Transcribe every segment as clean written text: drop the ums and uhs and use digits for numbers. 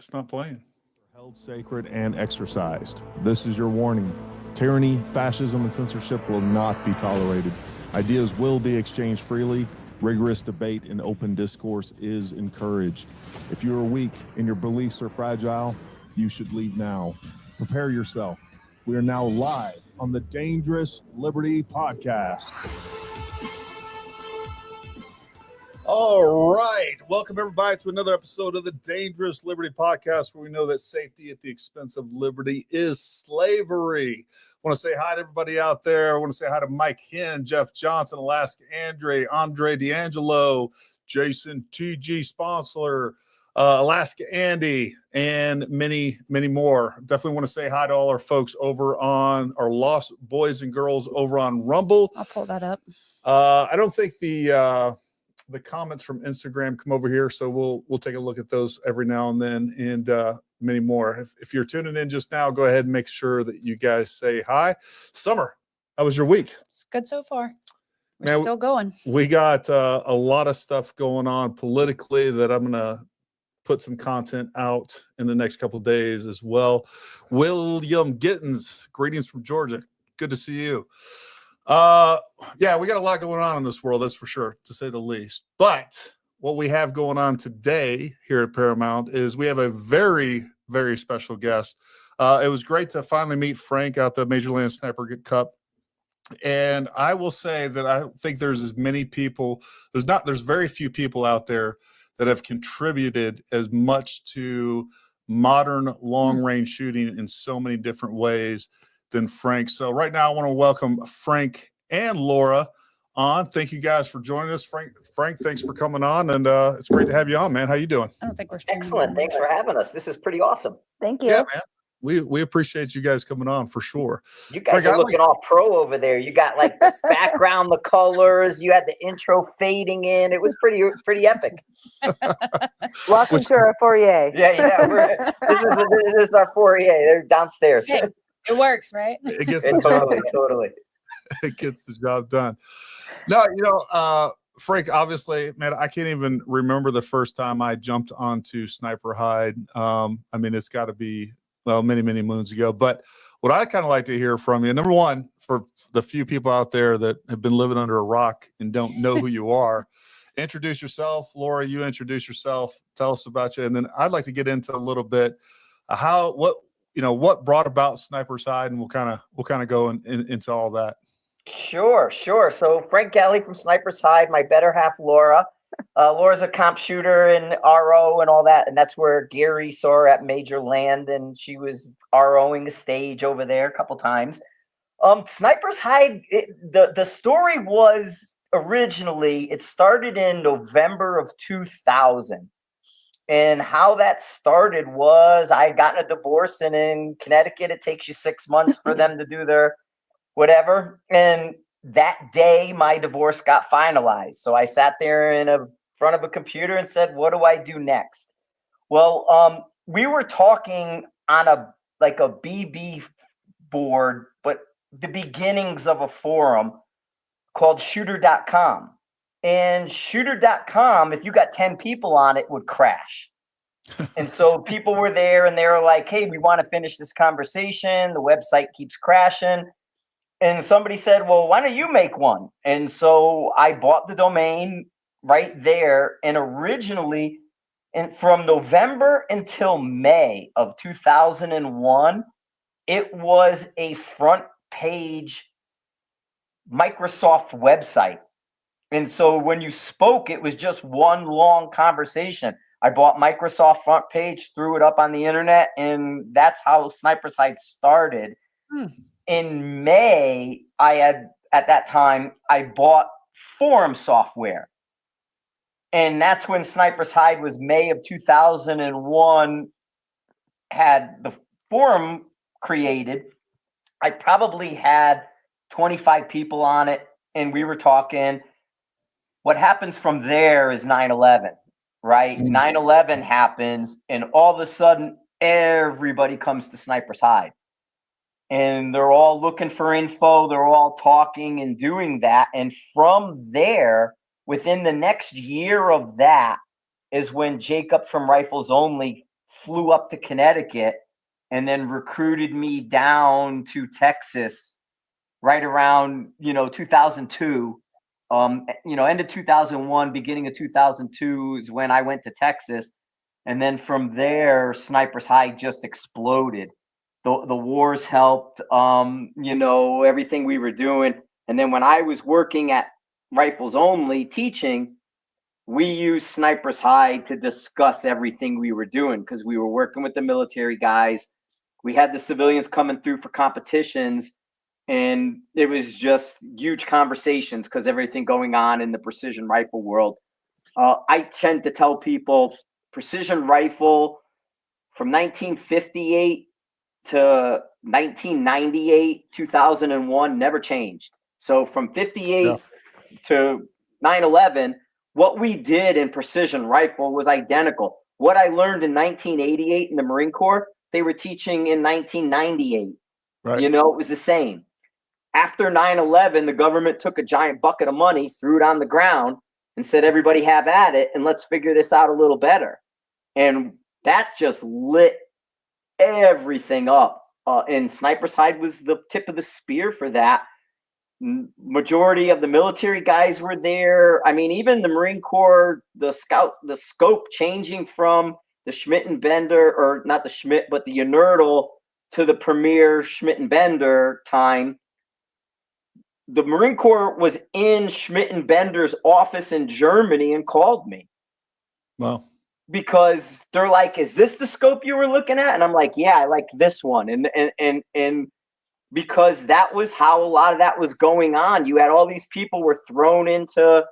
It's not playing. Held sacred and exercised. This is your warning. Tyranny, fascism, and censorship will not be tolerated. Ideas will be exchanged freely. Rigorous debate and open discourse is encouraged. If you are weak and your beliefs are fragile, you should leave now. Prepare yourself. We are now live on the Dangerous Liberty Podcast. All right. Welcome, everybody, to another episode of the Dangerous Liberty Podcast, where we know that safety at the expense of liberty is slavery. I want to say hi to everybody out there. I want to say hi to Mike Hinn, Jeff Johnson, Alaska Andre D'Angelo, Jason T.G. Sponsler, Alaska Andy, and many, many more. Definitely want to say hi to all our folks over on our Lost Boys and Girls over on Rumble. I'll pull that up. I don't think the comments from Instagram come over here, so we'll take a look at those every now and then, and many more. If you're tuning in just now, go ahead and make sure that you guys say hi. Summer, how was your week? It's good so far. We're still going. We got a lot of stuff going on politically that I'm gonna put some content out in the next couple of days as well. William Gittins, greetings from Georgia. Good to see you. Yeah, we got a lot going on in this world, that's for sure, to say the least. But what we have going on today here at Paramount is we have a very, very special guest. It was great to finally meet Frank out the Major Land Sniper Cup. And I will say that I don't think there's as many people, there's very few people out there that have contributed as much to modern long-range shooting in so many different ways than Frank. So right now I want to welcome Frank and Laura on. Thank you guys for joining us. Frank, thanks for coming on, and it's great to have you on, man. How you doing? I don't think we're excellent. Thanks for having us. This is pretty awesome. Thank you. Yeah, man. We appreciate you guys coming on for sure. You guys are looking all pro over there. You got like this background, the colors. You had the intro fading in. It was pretty epic. Welcome to our foyer. Yeah. This is our foyer. They're downstairs. Hey, it works, right? It gets the totally. It gets the job done. No, Frank, obviously, man, I can't even remember the first time I jumped onto Sniper Hide. I mean, it's got to be, well, many, many moons ago. But what I kind of like to hear from you, number one, for the few people out there that have been living under a rock and don't know who you are, introduce yourself. Laura, you introduce yourself. Tell us about you. And then I'd like to get into a little bit what brought about Sniper's Hide, and we'll kind of go into all that. Sure. So Frank Galli from Sniper's Hide, my better half, Laura. Laura's a comp shooter in RO and all that, and that's where Gary saw her at Major Land, and she was ROing a stage over there a couple times. Sniper's Hide, the story was originally, it started in November of 2000. And how that started was I had gotten a divorce, and in Connecticut, it takes you 6 months for them to do their whatever. And that day, my divorce got finalized. So I sat there in front of a computer and said, what do I do next? Well, we were talking on a BB board, but the beginnings of a forum called shooter.com. And shooter.com, if you got 10 people on it, would crash. And so people were there and they were like, hey, we want to finish this conversation. The website keeps crashing. And somebody said, well, why don't you make one? And so I bought the domain right there. And originally, from November until May of 2001, it was a front page Microsoft website. And so when you spoke, it was just one long conversation. I bought Microsoft front page, threw it up on the internet, and that's how Sniper's Hide started. In May, at that time, I bought forum software. And that's when Sniper's Hide was May of 2001, had the forum created. I probably had 25 people on it, and we were talking. What happens from there is 9/11, right? 9/11 happens, and all of a sudden, everybody comes to Sniper's Hide. And they're all looking for info. They're all talking and doing that. And from there, within the next year of that, is when Jacob from Rifles Only flew up to Connecticut and then recruited me down to Texas right around, 2002. End of 2001, beginning of 2002 is when I went to Texas. And then from there, Sniper's High just exploded. The wars helped, everything we were doing. And then when I was working at Rifles Only teaching, we used Sniper's High to discuss everything we were doing because we were working with the military guys. We had the civilians coming through for competitions, and it was just huge conversations because everything going on in the precision rifle world. I tend to tell people precision rifle from 1958 to 1998, 2001 never changed. So from 58 to 9/11, what we did in precision rifle was identical. What I learned in 1988 in the Marine Corps, they were teaching in 1998. Right. It was the same. After 9/11, the government took a giant bucket of money, threw it on the ground, and said, everybody have at it, and let's figure this out a little better. And that just lit everything up. And Sniper's Hide was the tip of the spear for that. Majority of the military guys were there. I mean, even the Marine Corps, the scope changing from the Schmidt and Bender, or not the Schmidt, but the Unertl to the premier Schmidt and Bender time. The Marine Corps was in Schmidt and Bender's office in Germany and called me. Wow. Because they're like, is this the scope you were looking at? And I'm like, yeah, I like this one. And because that was how a lot of that was going on. You had all these people were thrown into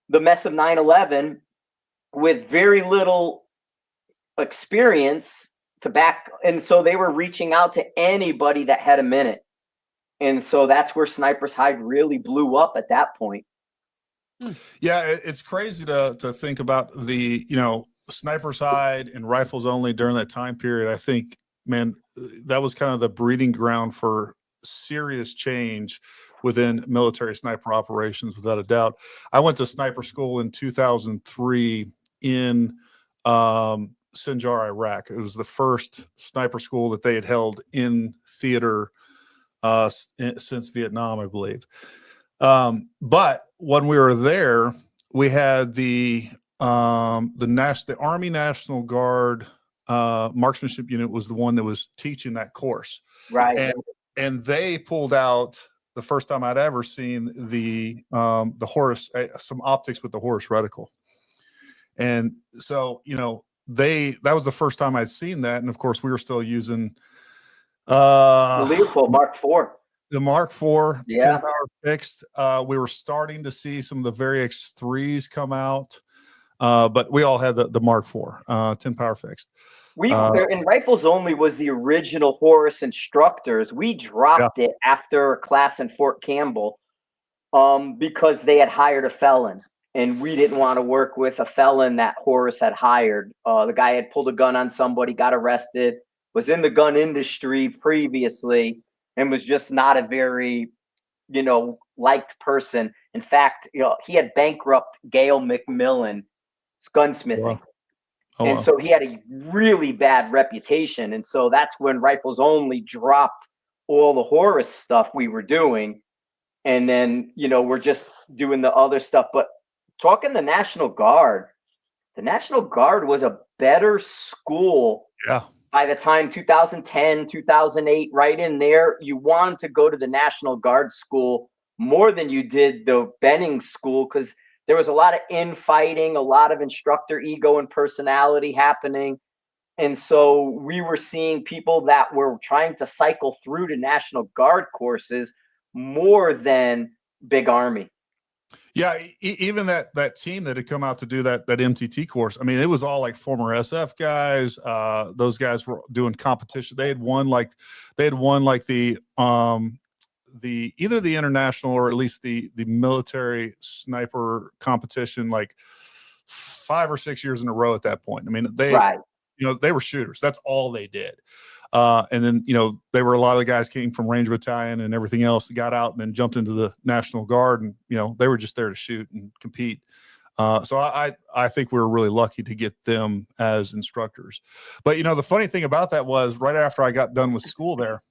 the mess of 9/11 with very little experience to back. And so they were reaching out to anybody that had a minute. And so that's where Sniper's Hide really blew up at that point. Yeah, it's crazy to think about the, Sniper's Hide and Rifles Only during that time period. I think, man, that was kind of the breeding ground for serious change within military sniper operations, without a doubt. I went to sniper school in 2003 in Sinjar, Iraq. It was the first sniper school that they had held in theater since Vietnam, I believe. But when we were there, we had the Army National Guard marksmanship unit was the one that was teaching that course. Right. And they pulled out the first time I'd ever seen the Horus, some optics with the Horus reticle. And so, that was the first time I'd seen that. And of course we were still using the Leopold Mark IV. The Mark IV, yeah. 10 power fixed. We were starting to see some of the Vari X3s come out. But we all had the Mark IV, 10 power fixed. In Rifles Only was the original Horus instructors. We dropped it after a class in Fort Campbell because they had hired a felon, and we didn't want to work with a felon that Horus had hired. The guy had pulled a gun on somebody, got arrested, was in the gun industry previously, and was just not a very, liked person. In fact, he had bankrupt Gail McMillan gunsmithing. Wow. And so he had a really bad reputation. And so that's when Rifles Only dropped all the Horus stuff we were doing. And then, we're just doing the other stuff. But talking the National Guard was a better school. Yeah. By the time 2010, 2008, right in there, you wanted to go to the National Guard school more than you did the Benning school, because there was a lot of infighting, a lot of instructor ego and personality happening. And so we were seeing people that were trying to cycle through to National Guard courses more than Big Army. Yeah, even that team that had come out to do that MTT course, I mean, it was all like former SF guys. Those guys were doing competition. They had won like the either the international or at least the military sniper competition like 5 or 6 years in a row at that point. I mean, they were shooters. That's all they did. And then, they were a lot of the guys came from Ranger Battalion and everything else that got out and then jumped into the National Guard, and, they were just there to shoot and compete. So I think we were really lucky to get them as instructors. But, the funny thing about that was right after I got done with school there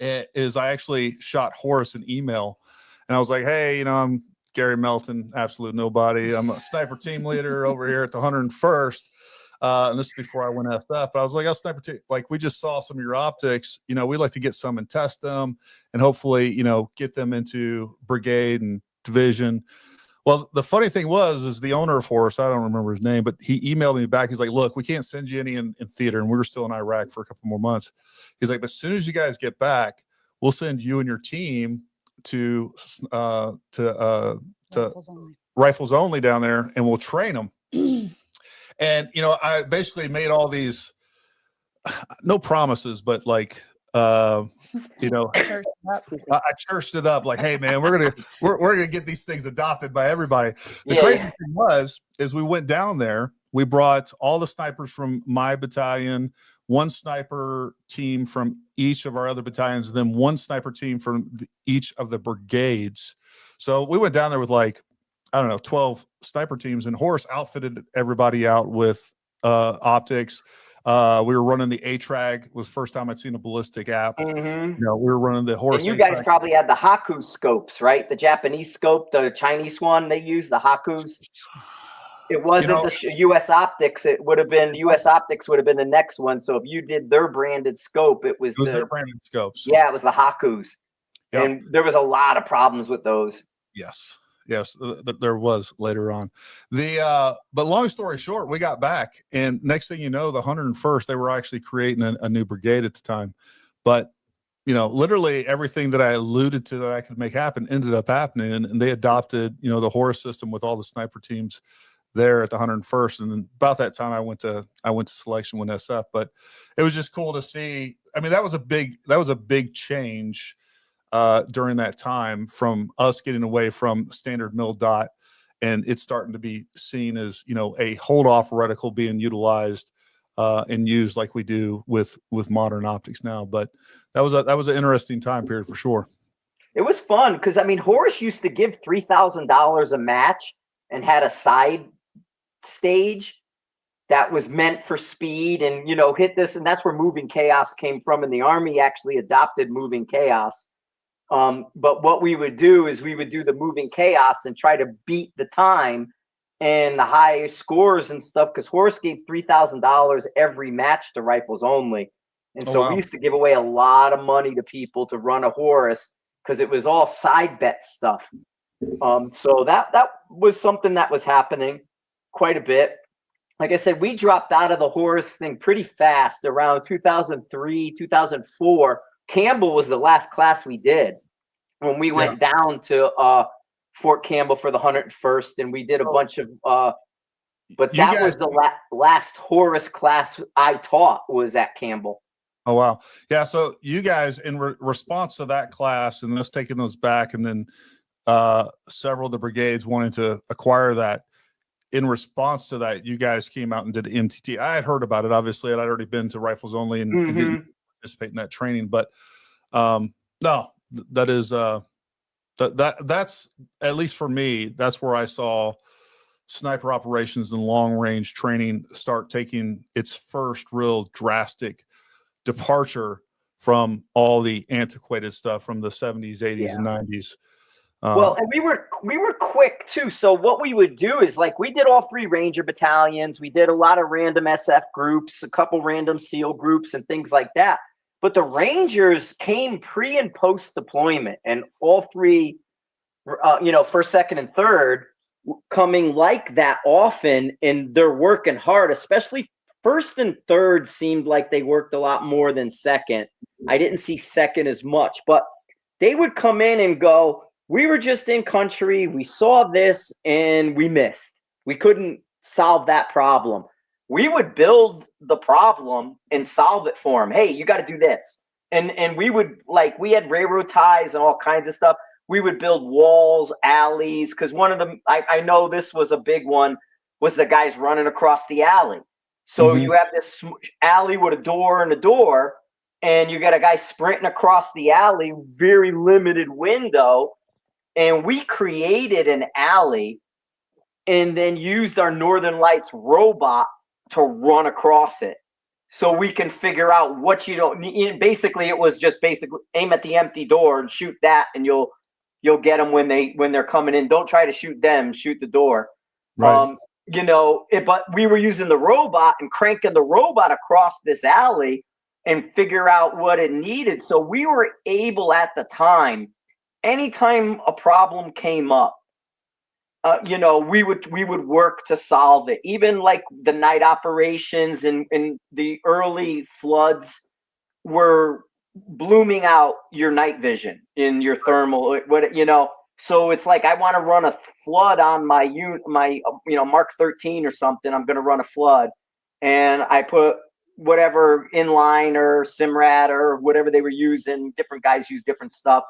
is I actually shot Horace an email, and I was like, hey, I'm Gary Melton, absolute nobody. I'm a sniper team leader over here at the 101st. And this is before I went SF, but I was like, sniper team, like we just saw some of your optics, we'd like to get some and test them and hopefully, get them into brigade and division. Well, the funny thing is the owner of Horace, I don't remember his name, but he emailed me back. He's like, look, we can't send you any in theater. And we were still in Iraq for a couple more months. He's like, but as soon as you guys get back, we'll send you and your team to rifles only down there, and we'll train them. And, I basically made all these, no promises, but like, I churched it up like, hey man, we're gonna get these things adopted by everybody. The crazy thing is we went down there, we brought all the snipers from my battalion, one sniper team from each of our other battalions, and then one sniper team from each of the brigades. So we went down there with 12 sniper teams, and Horace outfitted everybody out with optics. We were running the ATRAG. It was the first time I'd seen a ballistic app. Mm-hmm. We were running the Horace. And you guys probably had the Haku scopes, right? The Japanese scope, the Chinese one they use, the Hakus. It wasn't the U.S. Optics. It would have been U.S. Optics would have been the next one. So if you did their branded scope, it was their branded scopes. Yeah, it was the Hakus. Yep. And there was a lot of problems with those. Yes, there was later on. But long story short, we got back, and next thing you know, the 101st, they were actually creating a new brigade at the time. But literally everything that I alluded to that I could make happen ended up happening, and they adopted the Horace system with all the sniper teams there at the 101st. And then about that time, I went to selection with SF. But it was just cool to see. I mean, that was a big change. During that time, from us getting away from standard mil dot, and it's starting to be seen as a hold off reticle being utilized and used like we do with modern optics now. But that was an interesting time period for sure. It was fun because Horace used to give $3,000 a match and had a side stage that was meant for speed and hit this, and that's where moving chaos came from. And the Army actually adopted moving chaos. But what we would do is we would do the moving chaos and try to beat the time and the high scores and stuff, because Horace gave $3,000 every match to rifles only. And so we used to give away a lot of money to people to run a Horace because it was all side bet stuff. So that was something that was happening quite a bit. Like I said, we dropped out of the Horace thing pretty fast around 2003, 2004. Campbell was the last class we did when we went down to Fort Campbell for the 101st, and we did a bunch of but that was the last Horace class I taught was at Campbell. Oh wow. Yeah, so you guys in response to that class and us taking those back, and then several of the brigades wanting to acquire that, in response to that, you guys came out and did MTT. I had heard about it, obviously. I'd already been to rifles only and didn't participate in that training, but no, that is that's at least for me, that's where I saw sniper operations and long range training start taking its first real drastic departure from all the antiquated stuff from the 70s, 80s, and 90s. Well, and we were quick too. So what we would do is we did all 3 Ranger battalions. We did a lot of random SF groups, a couple random SEAL groups and things like that. But the Rangers came pre and post deployment, and all 3, first, second, and third coming like that often, and they're working hard, especially first and third seemed like they worked a lot more than second. I didn't see second as much, but they would come in and go, we were just in country, we saw this, and we missed. We couldn't solve that problem. We would build the problem and solve it for them. Hey, you got to do this. And we would, we had railroad ties and all kinds of stuff. We would build walls, alleys, because one of them, I know this was a big one, was the guys running across the alley. So you have this alley with a door and a door, and you got a guy sprinting across the alley, very limited window. And we created an alley and then used our Northern Lights robot to run across it. So we can figure out what you don't need. Basically, it was just basically aim at the empty door and shoot that, and you'll get them when they're coming in. Don't try to shoot them, shoot the door. Right. But we were using the robot and cranking the robot across this alley and figure out what it needed. So we were able at the time, anytime a problem came up, we would work to solve it. Even like the night operations and the early floods were blooming out your night vision in your thermal, So it's like, I want to run a flood on my Mark 13 or something. I'm going to run a flood, and I put whatever inline or Simrad or whatever they were using. Different guys use different stuff.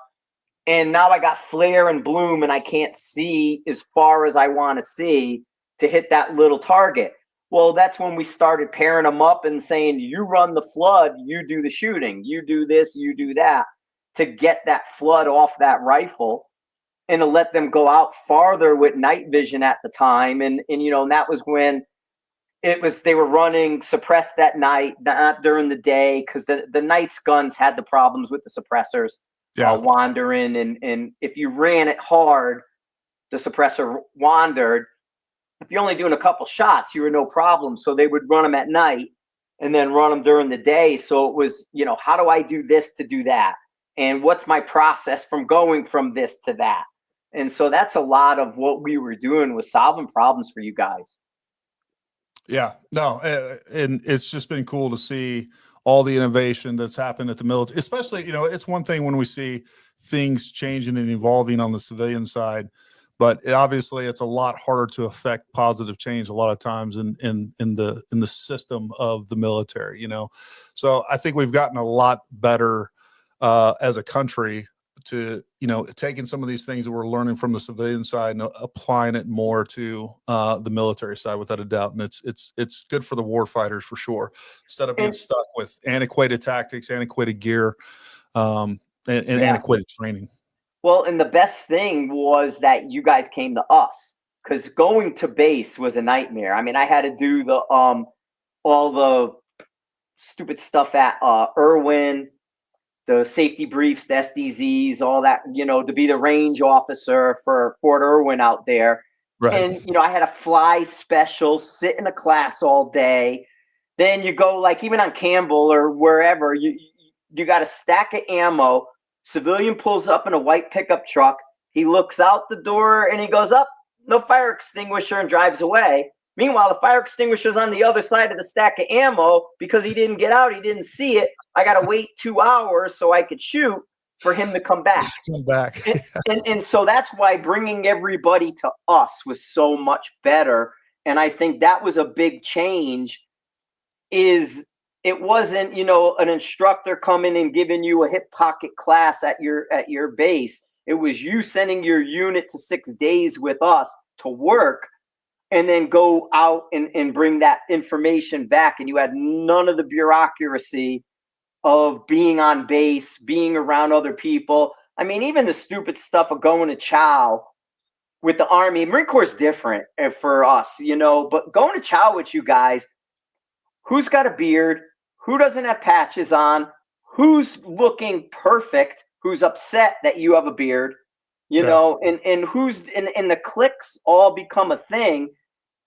And now I got flare and bloom, and I can't see as far as I want to see to hit that little target. Well, that's when we started pairing them up and saying, you run the flood, you do the shooting, you do this, you do that, to get that flood off that rifle and to let them go out farther with night vision at the time. And that was when they were running suppressed at night, not during the day, because the night's guns had the problems with the suppressors. Wandering, and if you ran it hard, the suppressor wandered. If you're only doing a couple shots, you were no problem. So they would run them at night and then run them during the day. So it was, how do I do this to do that? And what's my process from going from this to that? And so that's a lot of what we were doing, was solving problems for you guys. Yeah, no, and it's just been cool to see all the innovation that's happened at the military, especially, it's one thing when we see things changing and evolving on the civilian side, but obviously it's a lot harder to affect positive change a lot of times in the system of the military, So I think we've gotten a lot better as a country to, taking some of these things that we're learning from the civilian side and applying it more to the military side, without a doubt. And it's good for the war fighters for sure, instead of being stuck with antiquated tactics, antiquated gear, and antiquated training. Well, and the best thing was that you guys came to us, because going to base was a nightmare. I mean, I had to do all the stupid stuff at Irwin, the safety briefs, the SDZs, all that, to be the range officer for Fort Irwin out there. Right. And, I had to fly special, sit in a class all day. Then you go, like, even on Campbell or wherever, you got a stack of ammo. Civilian pulls up in a white pickup truck. He looks out the door and he goes, up, no fire extinguisher, and drives away. Meanwhile, the fire extinguisher's on the other side of the stack of ammo. Because he didn't get out, he didn't see it. I got to wait 2 hours so I could shoot for him to come back. And so that's why bringing everybody to us was so much better. And I think that was a big change. Is it wasn't, an instructor coming and giving you a hip pocket class at your base. It was you sending your unit to 6 days with us to work, and then go out and bring that information back. And you had none of the bureaucracy of being on base, being around other people. I mean, even the stupid stuff of going to chow with the Army. Marine Corps is different for us, but going to chow with you guys, who's got a beard, who doesn't have patches on, who's looking perfect, who's upset that you have a beard, and who's and the cliques all become a thing.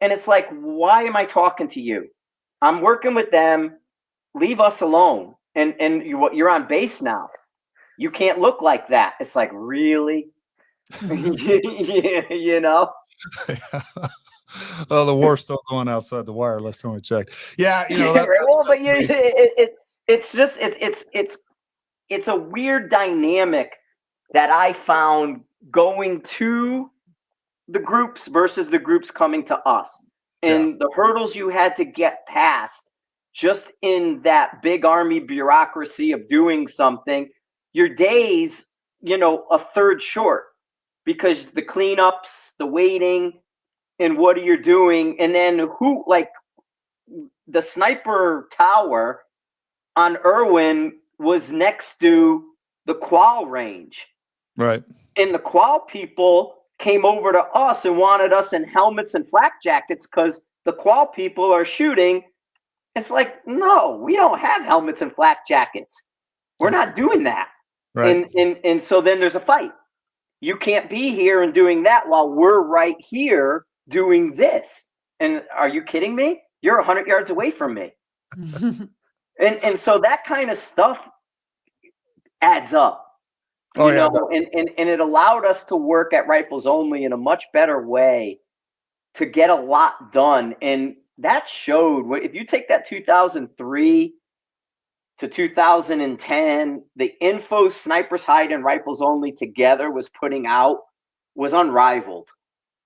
And it's like, why am I talking to you? I'm working with them. Leave us alone. And you're on base now. You can't look like that. It's like, really? Well, the war's still going outside the wire. Last time I checked. Yeah, it's a weird dynamic that I found going to the groups versus the groups coming to us, and the hurdles you had to get past just in that big Army bureaucracy of doing something. Your days, a third short, because the cleanups, the waiting, and what are you doing? And then the sniper tower on Irwin was next to the qual range. Right. And the qual people came over to us and wanted us in helmets and flak jackets because the qual people are shooting. It's like, no, we don't have helmets and flak jackets. We're not doing that. Right. And so then there's a fight. You can't be here and doing that while we're right here doing this. And are you kidding me? You're 100 yards away from me. and so that kind of stuff adds up. Oh, you know, and it allowed us to work at Rifles Only in a much better way to get a lot done. And that showed, if you take that 2003 to 2010, the info Snipers Hide and Rifles Only together was putting out was unrivaled.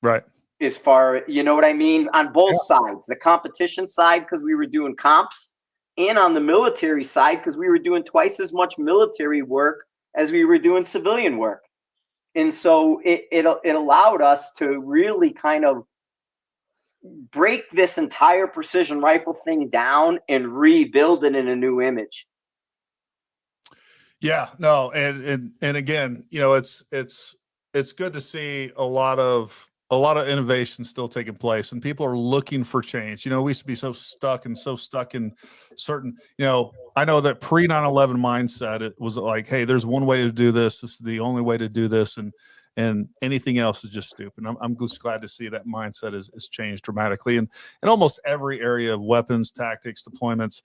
Right. As far, you know what I mean? On both sides, the competition side, because we were doing comps, and on the military side, because we were doing twice as much military work as we were doing civilian work. And so it allowed us to really kind of break this entire precision rifle thing down and rebuild it in a new image. Yeah, no. And again, you know, it's good to see a lot of innovation still taking place, and people are looking for change. You know, we used to be so stuck in certain, you know, I know that pre 9/11 mindset, it was like, hey, there's one way to do this. This is the only way to do this. And anything else is just stupid. I'm just glad to see that mindset is changed dramatically. And in almost every area of weapons, tactics, deployments,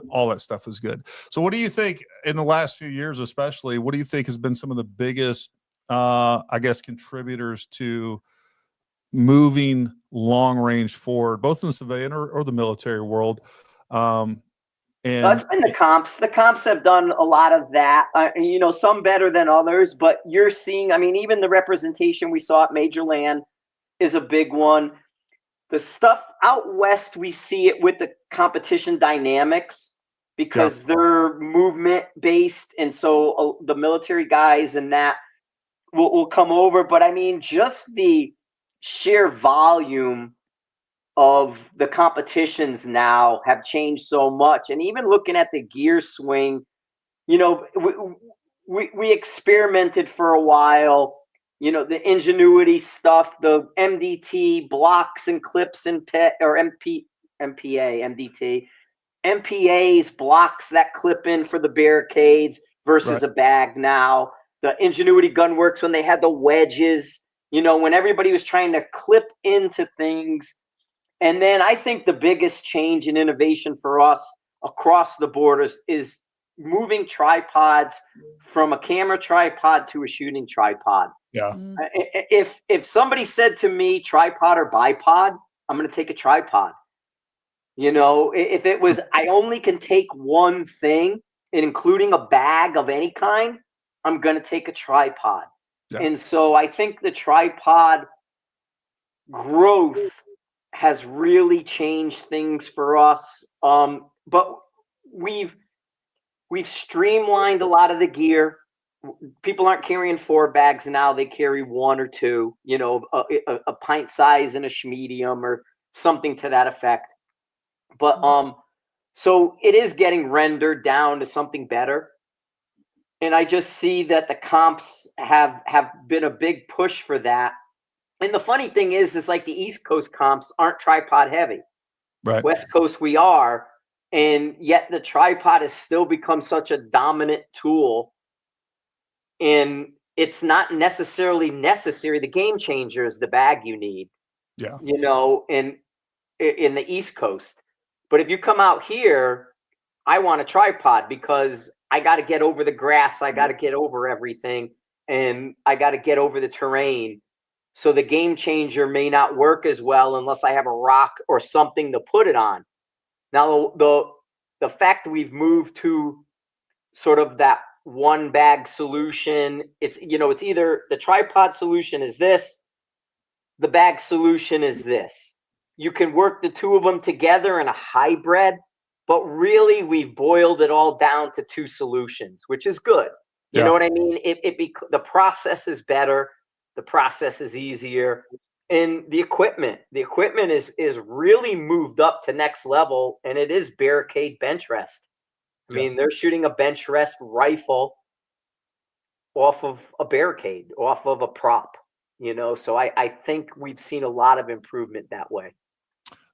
all that stuff is good. So what do you think in the last few years, especially, what do you think has been some of the biggest, I guess, contributors to moving long range forward, both in the civilian or the military world? And it's been the comps. The comps have done a lot of that. You know, some better than others, but you're seeing, I mean, even the representation we saw at Major Land is a big one. The stuff out west, we see it with the competition dynamics because they're movement based. And so the military guys and that will come over. But I mean, just the sheer volume of the competitions now have changed so much. And even looking at the gear swing, you know, we experimented for a while, you know, the ingenuity stuff, the MDT blocks and clips and MPA's blocks that clip in for the barricades versus a bag now. The Ingenuity Gunworks, when they had the wedges, you know, when everybody was trying to clip into things. And then I think the biggest change in innovation for us across the board is moving tripods from a camera tripod to a shooting tripod. yeah, If somebody said to me tripod or bipod, I'm going to take a tripod. You know, if it was, I only can take one thing, including a bag of any kind, I'm going to take a tripod. Yeah. And so I think the tripod growth has really changed things for us. But we've streamlined a lot of the gear. People aren't carrying 4 bags now. They carry 1 or 2, you know, a pint size and a schmedium or something to that effect. But so it is getting rendered down to something better. And I just see that the comps have been a big push for that. And the funny thing is like the East Coast comps aren't tripod heavy. right. West Coast we are. And yet the tripod has still become such a dominant tool. And it's not necessarily necessary. The game changer is the bag you need. Yeah. You know, in the East Coast. But if you come out here, I want a tripod because I got to get over the grass. I got to get over everything. And I got to get over the terrain. So the game changer may not work as well unless I have a rock or something to put it on. Now, the fact that we've moved to sort of that one bag solution, it's, you know, it's either the tripod solution is this, the bag solution is this. You can work the two of them together in a hybrid, but really we've boiled it all down to 2 solutions, which is good. You know what I mean? The process is better. The process is easier. And the equipment is really moved up to next level, and it is barricade bench rest. I mean, they're shooting a bench rest rifle off of a barricade, off of a prop. So I think we've seen a lot of improvement that way.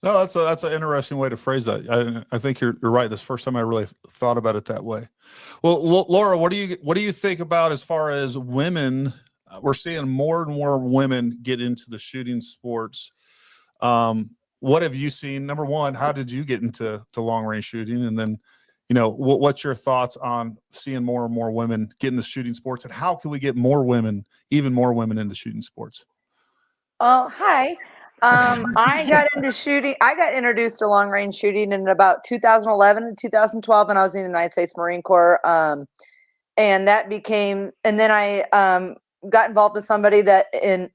No, that's an interesting way to phrase that. I think you're right. This is the first time I really thought about it that way. Well, Laura, what do you think about as far as women? We're seeing more and more women get into the shooting sports. What have you seen? Number one, how did you get into long range shooting? And then, what's your thoughts on seeing more and more women get into shooting sports, and how can we get even more women into shooting sports? Oh, hi. I got into shooting. I got introduced to long range shooting in about 2011 and 2012 when I was in the United States Marine Corps. And then I got involved with somebody that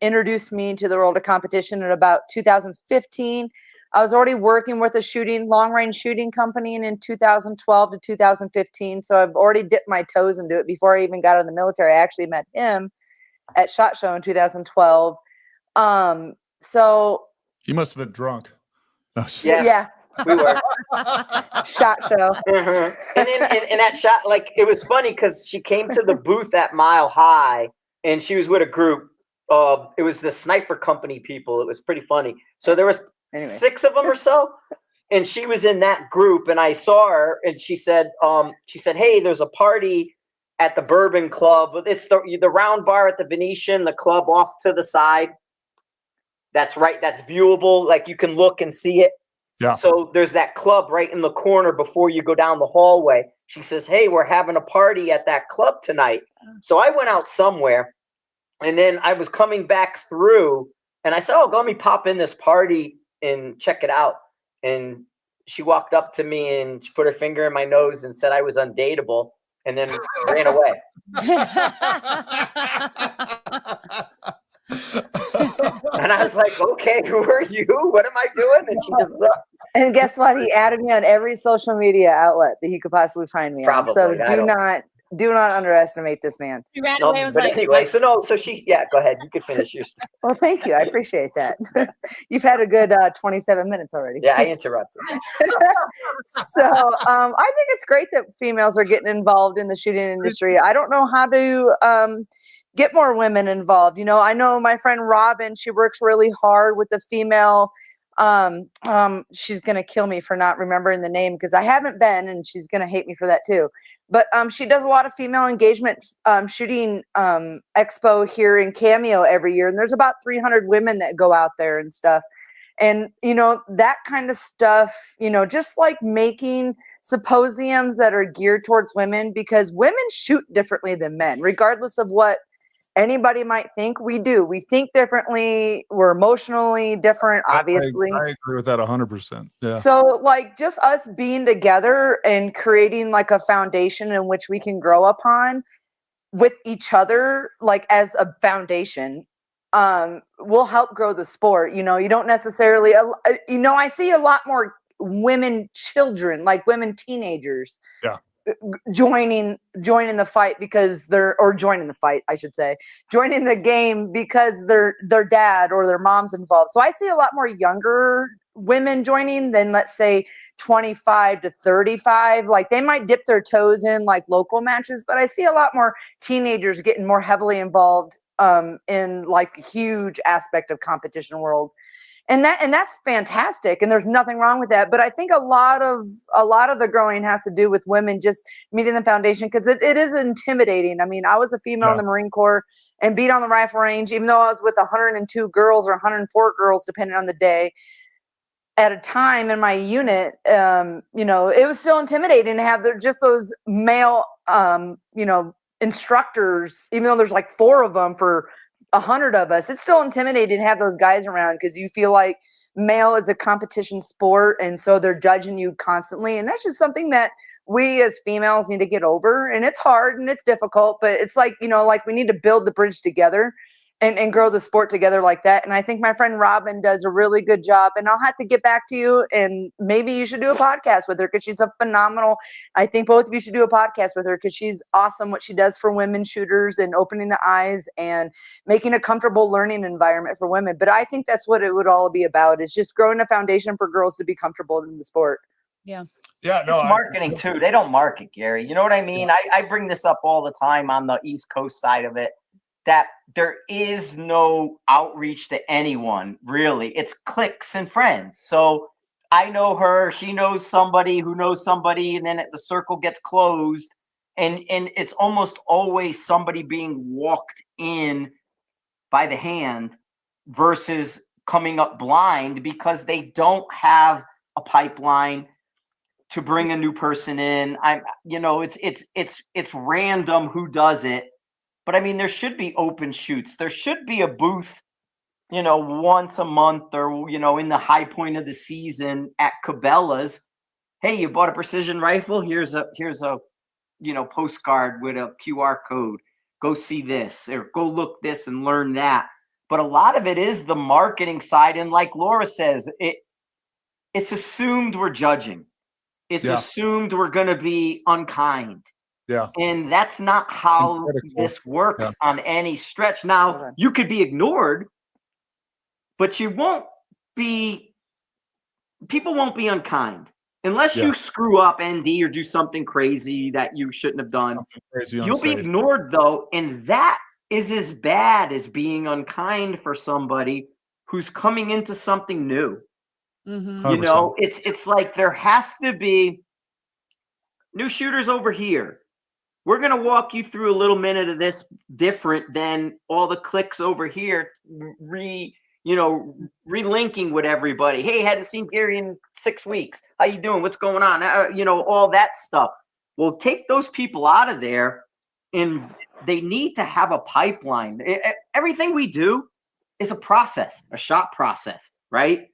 introduced me to the world of competition in about 2015. I was already working with a long range shooting company in 2012 to 2015. So I've already dipped my toes into it before I even got in the military. I actually met him at SHOT Show in 2012. So you must have been drunk. Yeah. We were. SHOT Show. And in that shot, like, it was funny because she came to the booth at Mile High and she was with a group. It was the sniper company people. It was pretty funny. So there was 6 of them or so, and she was in that group. And I saw her, and she said, "Hey, there's a party at the Bourbon Club. It's the round bar at the Venetian, the club off to the side. That's right. That's viewable. Like, you can look and see it." Yeah. So there's that club right in the corner before you go down the hallway. She says, "Hey, we're having a party at that club tonight." So I went out somewhere, and then I was coming back through, and I said, "Oh, let me pop in this party and check it out." And she walked up to me and she put her finger in my nose and said I was undateable, and then ran away. And I was like, "Okay, who are you? What am I doing?" And she just and guess what? He added me on every social media outlet that he could possibly find me on. So do not underestimate this man. He ran away and was like, anyway, go ahead. You can finish your story. Well, thank you. I appreciate that. You've had a good 27 minutes already. Yeah, I interrupted. So I think it's great that females are getting involved in the shooting industry. I don't know how to get more women involved. I know my friend Robin, she works really hard with the female. She's going to kill me for not remembering the name because I haven't been, and she's going to hate me for that too. But she does a lot of female engagement shooting expo here in Cameo every year. And there's about 300 women that go out there and stuff. And, that kind of stuff, just like making symposiums that are geared towards women, because women shoot differently than men, regardless of what anybody might think. We think differently. We're emotionally different, obviously. I agree with that 100%. Yeah. So like just us being together and creating like a foundation in which we can grow upon with each other, like as a foundation, will help grow the sport. You don't necessarily, I see a lot more women children, like women teenagers. Yeah. Joining the fight because joining the game because their dad or their mom's involved. So I see a lot more younger women joining than, let's say, 25 to 35. Like, they might dip their toes in like local matches, but I see a lot more teenagers getting more heavily involved in like a huge aspect of competition world. And that's fantastic, and there's nothing wrong with that. But I think a lot of the growing has to do with women just meeting the foundation, because it is intimidating. I mean, I was a female in the Marine Corps and beat on the rifle range, even though I was with 102 girls or 104 girls, depending on the day, at a time in my unit. It was still intimidating to have just those male, instructors, even though there's like 4 of them for 100 of us. It's still intimidating to have those guys around because you feel like male is a competition sport, and so they're judging you constantly. And that's just something that we as females need to get over. And it's hard and it's difficult, but it's like, like we need to build the bridge together and grow the sport together like that. And I think my friend Robin does a really good job, and I'll have to get back to you, and maybe you should do a podcast with her because she's a phenomenal. I think both of you should do a podcast with her because she's awesome what she does for women shooters and opening the eyes and making a comfortable learning environment for women. But I think that's what it would all be about, is just growing a foundation for girls to be comfortable in the sport. Yeah. Yeah. No, it's marketing too. They don't market, Gary. You know what I mean? I bring this up all the time on the East Coast side of it, that there is no outreach to anyone, really. It's cliques and friends. So I know her, she knows somebody who knows somebody, and then the circle gets closed. And it's almost always somebody being walked in by the hand versus coming up blind because they don't have a pipeline to bring a new person in. It's random who does it. But I mean, there should be open shoots. There should be a booth, once a month or, in the high point of the season at Cabela's. Hey, you bought a precision rifle? Here's a postcard with a QR code. Go see this or go look this and learn that. But a lot of it is the marketing side. And like Laura says, it's assumed we're judging. It's assumed we're going to be unkind. Yeah. And that's not how this works on any stretch. Now, you could be ignored, but people won't be unkind unless you screw up ND or do something crazy that you shouldn't have done. You'll be ignored, though. And that is as bad as being unkind for somebody who's coming into something new. Mm-hmm. It's like there has to be new shooters over here. We're going to walk you through a little minute of this different than all the clicks over here, relinking with everybody. Hey, hadn't seen Gary in 6 weeks. How you doing? What's going on? All that stuff. Well, take those people out of there, and they need to have a pipeline. Everything we do is a process, a shot process, right?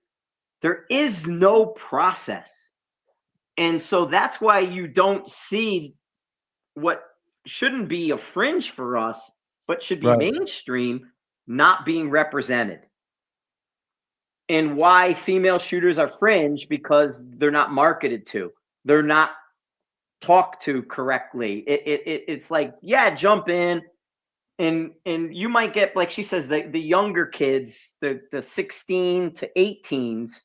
There is no process. And so that's why you don't see what shouldn't be a fringe for us, but should be mainstream, not being represented. And why female shooters are fringe, because they're not marketed to. They're not talked to correctly. It's like, jump in. And you might get, like she says, the younger kids, the 16 to 18s.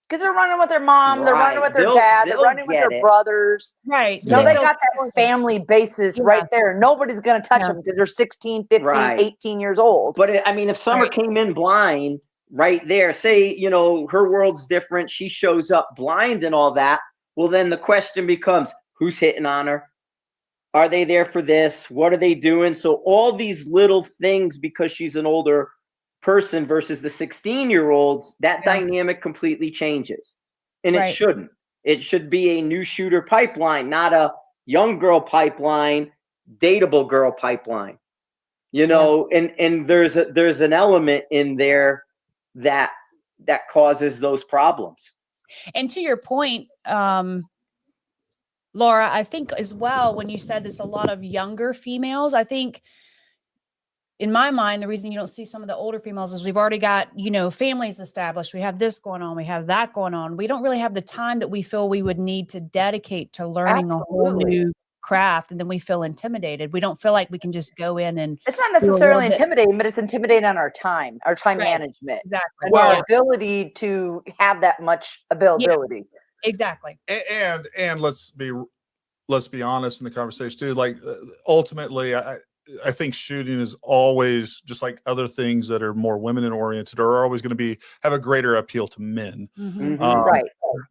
Because they're running with their mom, they're running with their dad, they're running with their brothers. Right. So they got that family basis right there. Nobody's going to touch them because they're 16, 15, 18 years old. But if Summer came in blind right there, say, her world's different, she shows up blind and all that, well, then the question becomes, who's hitting on her? Are they there for this? What are they doing? So all these little things, because she's an older person versus the 16-year-olds, that dynamic completely changes. And it shouldn't. It should be a new shooter pipeline, not a young girl pipeline, dateable girl pipeline. And there's an element in there that causes those problems. And to your point, Laura, I think as well, when you said this, a lot of younger females, I think in my mind, the reason you don't see some of the older females is we've already got, families established. We have this going on. We have that going on. We don't really have the time that we feel we would need to dedicate to learning a whole new craft. And then we feel intimidated. We don't feel like we can just go in and. It's not necessarily intimidating, but it's intimidating on our time management. Exactly. And our ability to have that much availability. Yeah, exactly. And let's be honest in the conversation too. Like ultimately, I think shooting is always, just like other things that are more women oriented, are always going to have a greater appeal to men. Mm-hmm. Right.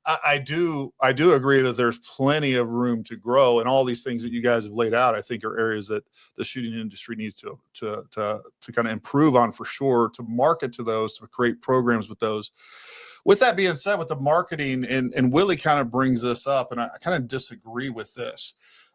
I do agree that there's plenty of room to grow, and all these things that you guys have laid out, I think, are areas that the shooting industry needs to kind of improve on for sure, to market to those, to create programs with those. With that being said, with the marketing, and Willie kind of brings this up, and I kind of disagree with this.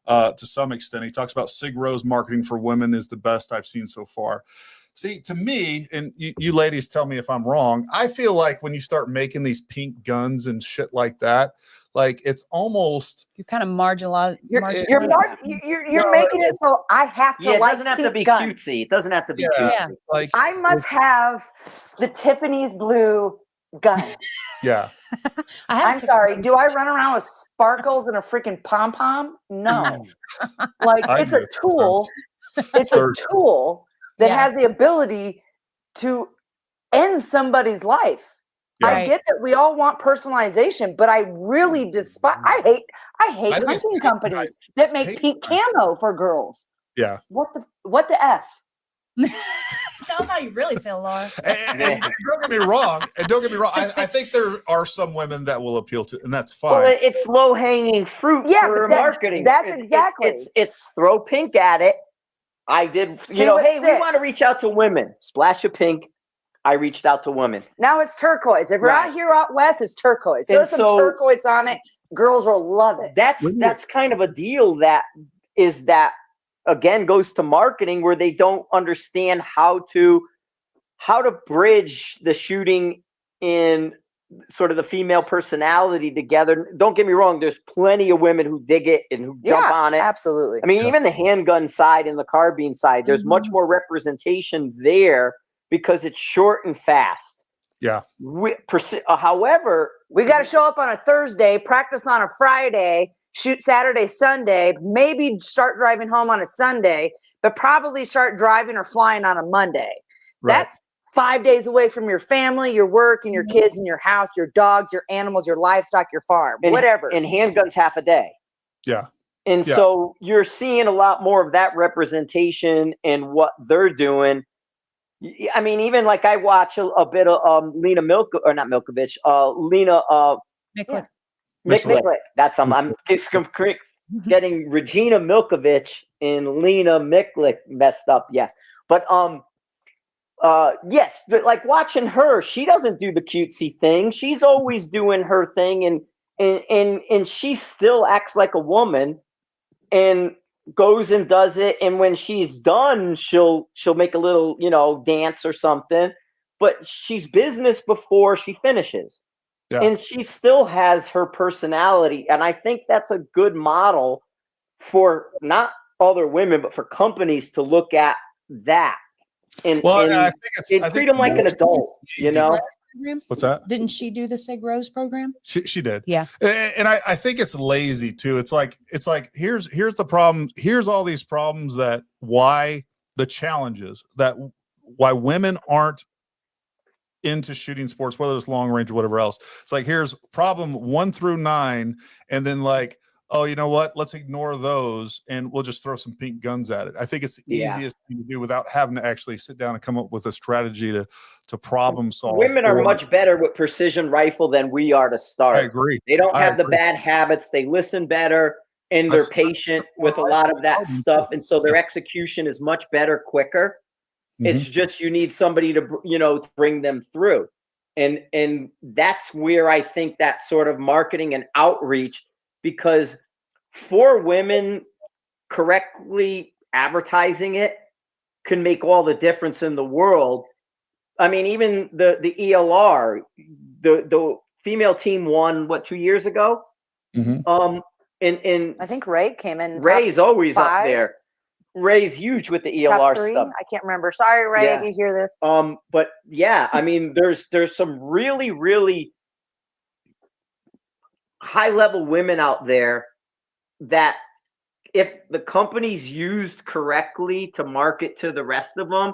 To some extent, he talks about Sig Rose marketing for women is the best I've seen so far. See, to me, and you ladies tell me if I'm wrong, I feel like when you start making these pink guns and shit like that, like it's almost you're kind of marginalized. You're making it so I have to. It doesn't have to be cutesy. It doesn't have to be cutesy. Yeah. Like I must have the Tiffany's blue gun. Yeah. I'm sorry. Do I run around with sparkles and a freaking pom-pom? No. It's a tool. It's a tool that has the ability to end somebody's life. Yeah. I get that we all want personalization, but I really despise. I hate hunting companies that make pink camo for girls. Yeah. What the F? Tell us how you really feel, Laura. And don't get me wrong. I think there are some women that will appeal to, and that's fine. Well, it's low hanging fruit Yeah, for but marketing. that's exactly. It's throw pink at it. I did, See you know, what hey, we sticks. want to reach out to women. Splash of pink. I reached out to women. Now it's turquoise. If you're Right. out here out west, it's turquoise. And There's some so- turquoise on it. Girls will love it. That's kind of a deal that again goes to marketing, where they don't understand how to bridge the shooting in sort of the female personality together. Don't get me wrong, there's plenty of women who dig it and who jump on it. Absolutely. I mean, even the handgun side and the carbine side, there's much more representation there because it's short and fast. Yeah. However, We got to show up on a Thursday, practice on a Friday, shoot Saturday, Sunday, maybe start driving home on a Sunday, but probably start driving or flying on a Monday. Right. That's 5 days away from your family, your work, and your kids, and your house, your dogs, your animals, your livestock, your farm, whatever. And handguns half a day. Yeah. And Yeah. so you're seeing a lot more of that representation in what they're doing. I mean, even like I watch a bit of Lena Lena Mickle. Micklick. That's I'm getting Regina Milkovich and Lena Micklick messed up. Yes, but yes, but like watching her, she doesn't do the cutesy thing. She's always doing her thing, and she still acts like a woman, and goes and does it. And when she's done, she'll make a little, dance or something. But she's business before she finishes. Yeah. And she still has her personality. And I think that's a good model for not other women, but for companies to look at that. And I think treat them like an adult, Program? What's that? Didn't she do the Sig Rose program? She did. Yeah. And I think it's lazy too. It's like here's the problem. Here's all these problems why women aren't into shooting sports, whether it's long range or whatever else. It's like, here's problem 1 through 9. And then like, oh, you know what? Let's ignore those and we'll just throw some pink guns at it. I think it's the easiest thing to do without having to actually sit down and come up with a strategy to problem solve. Women are much better with precision rifle than we are to start. I agree. They don't have the bad habits. They listen better and they're patient with a lot of that stuff. And so their execution is much better, quicker. It's just, you need somebody to, to bring them through. And that's where I think that sort of marketing and outreach, because for women, correctly advertising it can make all the difference in the world. I mean, even the ELR, the female team won 2 years ago. Mhm. And I think Ray came in. Ray's always top up 5. there. Ray's huge with the Top ELR 3? stuff. I can't remember. Sorry, Ray, Yeah. if you hear this. But yeah, I mean, there's some really, really high level women out there that, if the company's used correctly to market to the rest of them,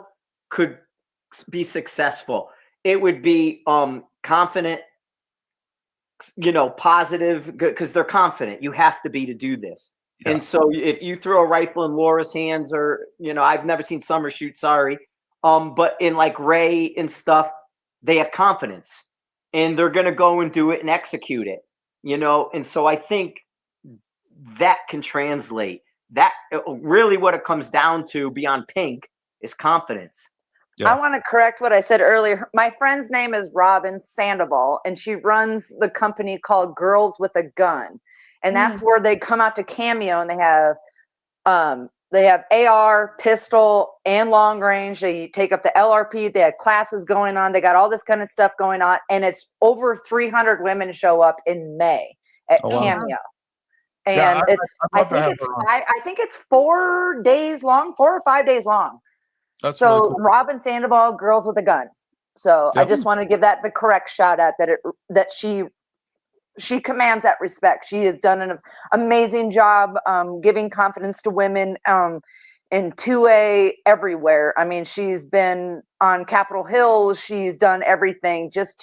could be successful. It would be confident, positive, because they're confident. You have to be to do this. Yeah. And so if you throw a rifle in Laura's hands, or, I've never seen Summer shoot, sorry. But in like Ray and stuff, they have confidence and they're going to go and do it and execute it, And so I think that can translate. That really what it comes down to beyond pink is confidence. Yeah. I want to correct what I said earlier. My friend's name is Robin Sandoval, and she runs the company called Girls with a Gun. And that's where they come out to Cameo, and they have AR, pistol, and long range. They take up the LRP. They have classes going on. They got all this kind of stuff going on, and it's over 300 women show up in May at Cameo. And I think it's 4 days long, 4 or 5 days long. That's so really cool. Robin Sandoval, Girls with a Gun. So I just want to give that the correct shout out that she commands that respect. She has done an amazing job giving confidence to women in 2A everywhere. I mean, she's been on Capitol Hill. She's done everything she's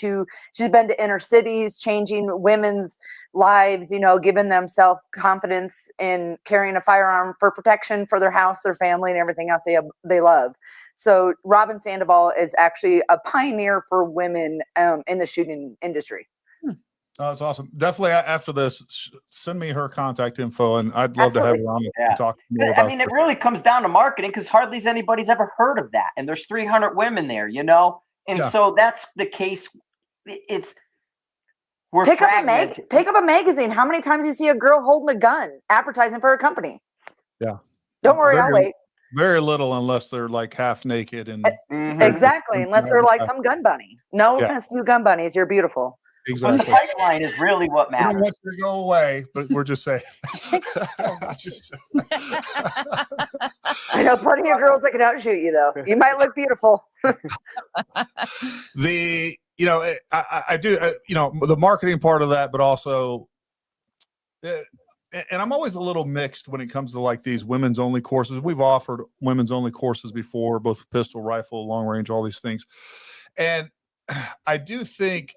been to inner cities, changing women's lives, giving them self-confidence in carrying a firearm for protection for their house, their family, and everything else they love. So Robin Sandoval is actually a pioneer for women in the shooting industry. Oh, that's awesome. Definitely after this, send me her contact info, and I'd love to have her on and talk more about I mean, it really comes down to marketing because hardly anybody's ever heard of that. And there's 300 women there, you know? And so that's the case. We're pick fragmented. Pick up a magazine. How many times do you see a girl holding a gun advertising for a company? Yeah. Don't worry, I'll wait. Very little, unless they're like half naked and exactly, unless they're like some gun bunny. No offense to you gun bunnies, you're beautiful. Exactly. The pipeline is really what matters. We don't want you to go away, but we're just saying. I know plenty of girls that can outshoot you, though. You might look beautiful. I do, the marketing part of that, but also, and I'm always a little mixed when it comes to like these women's only courses. We've offered women's only courses before, both pistol, rifle, long range, all these things. And I do think,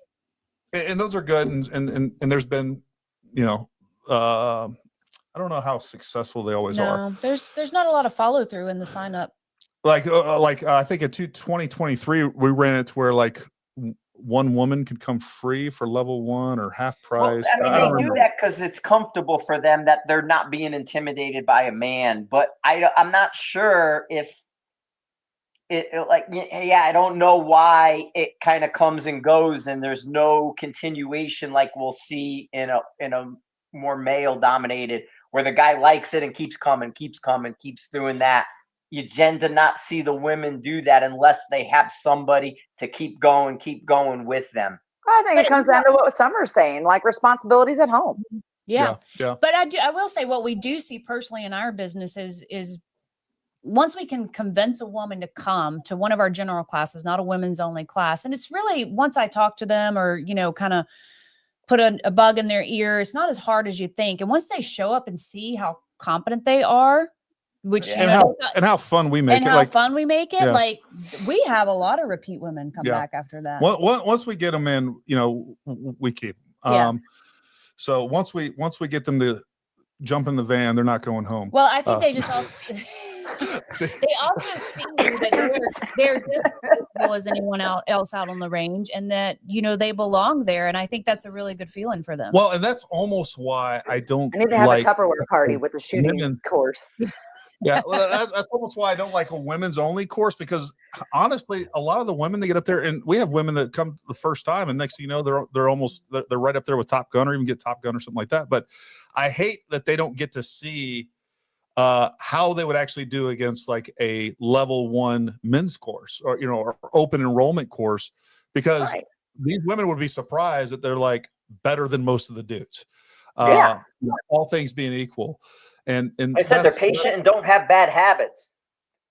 and those are good. And there's been, I don't know how successful they always are. There's not a lot of follow through in the sign up. I think in 2023, we ran it to where like one woman could come free for level 1 or half price. Well, I mean, they do that because it's comfortable for them that they're not being intimidated by a man. But I'm not sure if I don't know why it kind of comes and goes and there's no continuation like we'll see in a more male dominated where the guy likes it and keeps coming, keeps doing that. You tend to not see the women do that unless they have somebody to keep going with them. I think it comes down to what Summer's saying, like responsibilities at home. Yeah. But I will say what we do see personally in our business is once we can convince a woman to come to one of our general classes, not a women's only class. And it's really, once I talk to them or, kind of put a bug in their ear, it's not as hard as you think. And once they show up and see how competent they are, and how fun we make it. Like we have a lot of repeat women come back after that. Once we get them in, we keep them. So once we get them to jump in the van, they're not going home. Well, I think they just also they also see that they're just as capable as anyone else out on the range, and that they belong there. And I think that's a really good feeling for them. Well, and that's almost why I need to have a Tupperware party with the shooting course. Yeah, well, that's almost why I don't like a women's only course, because honestly, a lot of the women that get up there, and we have women that come the first time, and next thing you know, they're right up there with Top Gun or even get Top Gun or something like that. But I hate that they don't get to see how they would actually do against like a level 1 men's course or or open enrollment course, because these women would be surprised that they're like better than most of the dudes. All things being equal. And I said they're patient and don't have bad habits.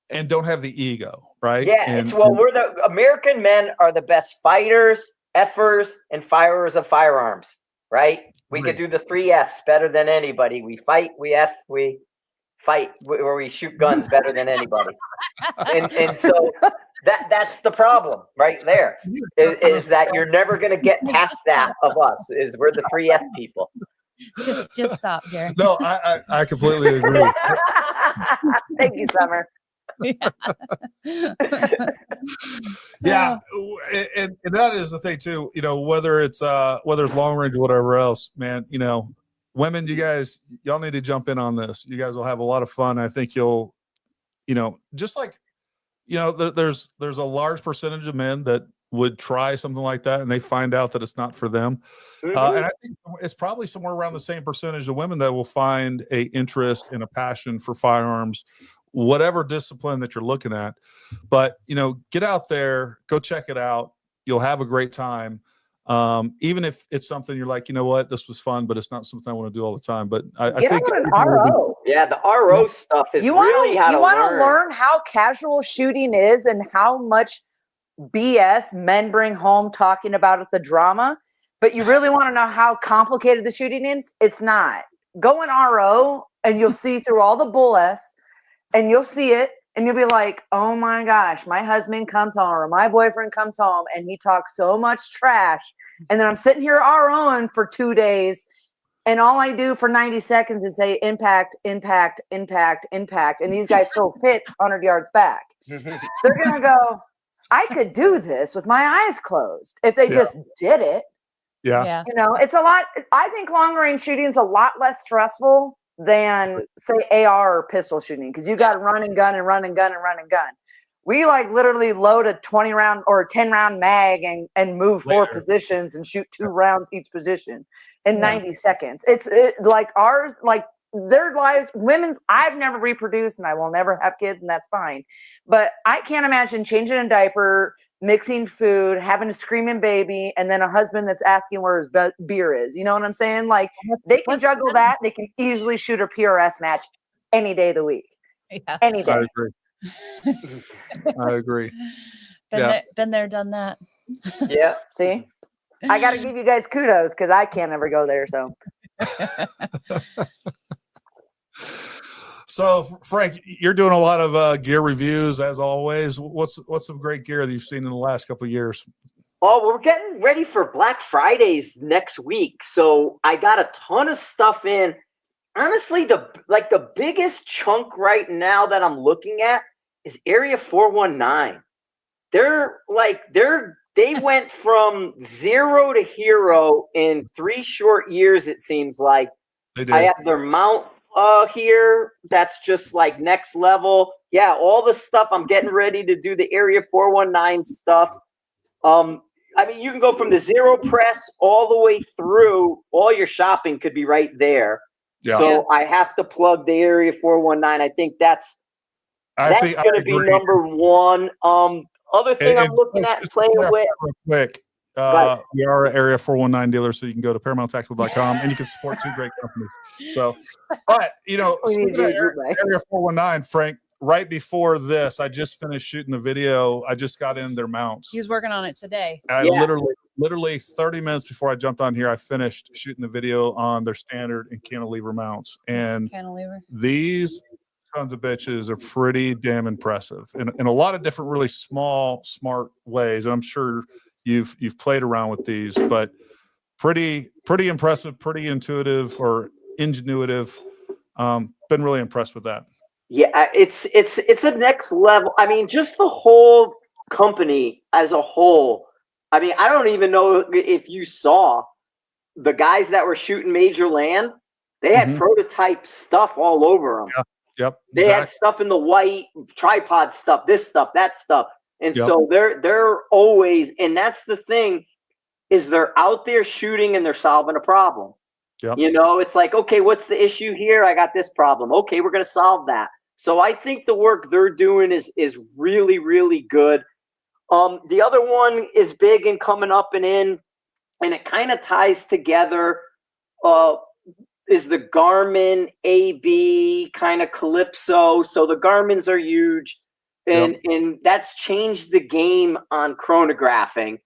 And don't have the ego, right? Yeah, we're the American men are the best fighters, effers, and firers of firearms, right? We could do the 3 Fs better than anybody. We fight, we F, we fight, where we shoot guns better than anybody. and so that's the problem right there, is that you're never going to get past that of us, is we're the 3 F people. Just stop, Gary. No, I completely agree. Thank you, Summer. Yeah, and that is the thing too. Whether it's long range or whatever else, man. Women, y'all need to jump in on this. You guys will have a lot of fun. I think you'll, just like, there's a large percentage of men that would try something like that and they find out that it's not for them. And I think it's probably somewhere around the same percentage of women that will find a interest and a passion for firearms, whatever discipline that you're looking at. But, get out there, go check it out. You'll have a great time. Even if it's something you're like, this was fun, but it's not something I want to do all the time. But I think an RO. Yeah, the RO stuff is really how to learn. You want to learn how casual shooting is and how much BS men bring home talking about the drama, but you really want to know how complicated the shooting is? It's not. Go in RO and you'll see through all the bull S, and you'll see it and you'll be like, oh my gosh, my husband comes home or my boyfriend comes home and he talks so much trash, and then I'm sitting here ROing for 2 days and all I do for 90 seconds is say impact, impact, impact, impact, and these guys throw hits 100 yards back. They're going to go, I could do this with my eyes closed if they just did it. Yeah. You know, it's a lot. I think long range shooting is a lot less stressful than, say, AR or pistol shooting, because you got to run and gun and run and gun and run and gun. We like literally load a 20 round or 10 round mag and move 4 positions and shoot 2 rounds each position in 90 seconds. It's like ours, like their lives, women's, I've never reproduced and I will never have kids, and that's fine. But I can't imagine changing a diaper, mixing food, having a screaming baby, and then a husband that's asking where his beer is. You know what I'm saying? Like they can juggle that. They can easily shoot a PRS match any day of the week. Yeah. Any day. I agree. I agree. Been there, done that. Yeah. See, I got to give you guys kudos because I can't ever go there. So, so Frank, you're doing a lot of gear reviews as always. What's some great gear that you've seen in the last couple of years? Oh, we're getting ready for Black Fridays next week, so I got a ton of stuff in. Honestly, the biggest chunk right now that I'm looking at is Area 419. They went from 0 to hero in 3 short years, it seems like. They did. I have their mount here. That's just like next level. Yeah, all the stuff. I'm getting ready to do the Area 419 stuff. I mean, you can go from the 0 press all the way through. All your shopping could be right there. Yeah. So I have to plug the Area 419. I think that's going to be number one. Other thing I'm looking at and playing with. Real quick, we are an Area 419 dealer, so you can go to ParamountTactical.com and you can support 2 great companies. So, but speaking of Area 419, Frank, right before this, I just finished shooting the video. I just got in their mounts. He was working on it today. I literally 30 minutes before I jumped on here, I finished shooting the video on their standard and cantilever mounts. And these sons of bitches are pretty damn impressive in a lot of different, really small, smart ways. And I'm sure you've played around with these, but pretty impressive, pretty intuitive or ingenuitive. Been really impressed with that. Yeah, it's a next level. I mean, just the whole company as a whole. I mean, I don't even know if you saw the guys that were shooting Major Land. They had prototype stuff all over them. Yeah. Yep. They had stuff in the white, tripod stuff, this stuff, that stuff. And so they're always, and that's the thing, is they're out there shooting and they're solving a problem. Yep. You know, it's like, okay, what's the issue here? I got this problem. Okay, we're going to solve that. So I think the work they're doing is really, really good. The other one is big and coming up and in, and it kind of ties together, is the Garmin AB kind of Calypso. So the Garmins are huge, and that's changed the game on chronographing,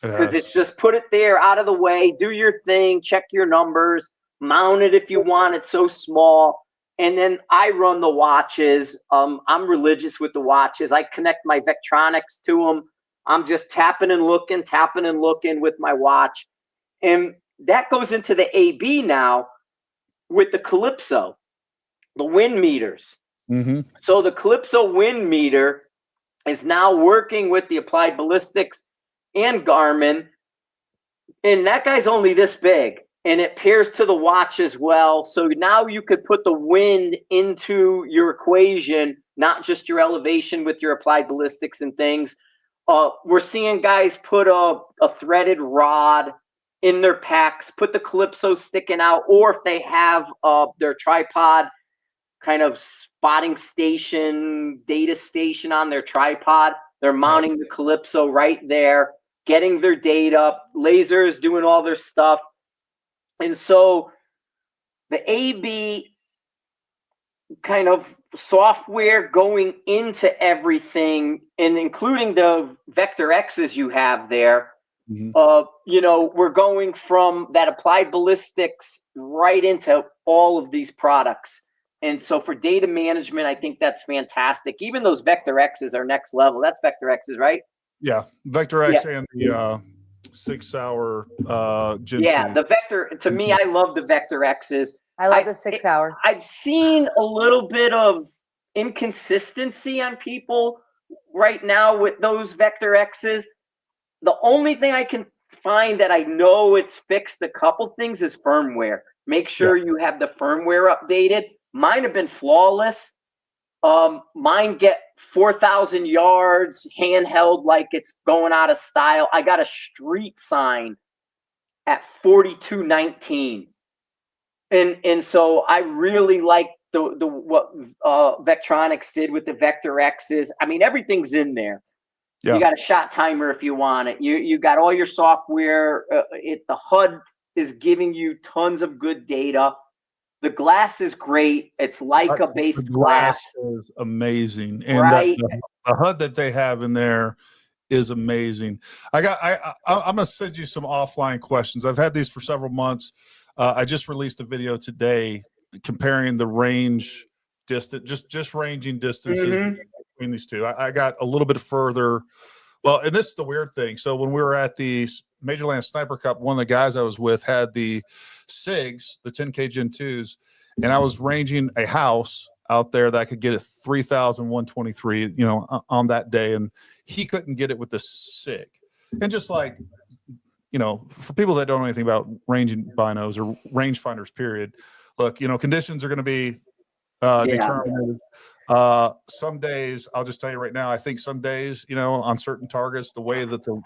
because it's just put it there out of the way, do your thing, check your numbers, mount it if you want. It's so small. And then I run the watches. I'm religious with the watches. I connect my Vectronics to them. I'm just tapping and looking with my watch. And that goes into the AB now with the Calypso, the wind meters. Mm-hmm. So the Calypso wind meter is now working with the Applied Ballistics and Garmin. And that guy's only this big. And it pairs to the watch as well. So now you could put the wind into your equation, not just your elevation with your Applied Ballistics and things. We're seeing guys put a threaded rod in their packs, put the Calypso sticking out, or if they have their tripod kind of spotting station, data station on their tripod, they're mounting the Calypso right there, getting their data, lasers, doing all their stuff. And so the AB kind of software going into everything, and including the Vector X's you have there, we're going from that Applied Ballistics right into all of these products. And so for data management, I think that's fantastic. Even those Vector X's are next level. That's Vector X's, right? Yeah, Vector X and the 6 hour Gen 2. The Vector, to me, I love the Vector X's. I love the 6 hour. I've seen a little bit of inconsistency on people right now with those Vector X's, the only thing I can find that I know it's fixed a couple things is firmware. Make sure you have the firmware updated. Mine have been flawless. Mine get 4,000 yards handheld like it's going out of style. I got a street sign at 42.19. And so I really like the what Vectronics did with the Vector X's. I mean, everything's in there. Yeah. You got a shot timer if you want it. You got all your software. The HUD is giving you tons of good data. The glass is great. It's like a base glass. Is amazing, and right? the HUD that they have in there is amazing. I'm gonna send you some offline questions. I've had these for several months. I just released a video today comparing the range distance, just ranging distances between these two. I got a little bit further. Well, and this is the weird thing. So when we were at the Major Land Sniper Cup, one of the guys I was with had the SIGs, the 10K Gen 2s, and I was ranging a house out there that I could get at 3,123, on that day, and he couldn't get it with the SIG. And just like, for people that don't know anything about ranging binos or rangefinders, period, look, conditions are going to be determined. Some days, I'll just tell you right now, I think some days, on certain targets, the way that the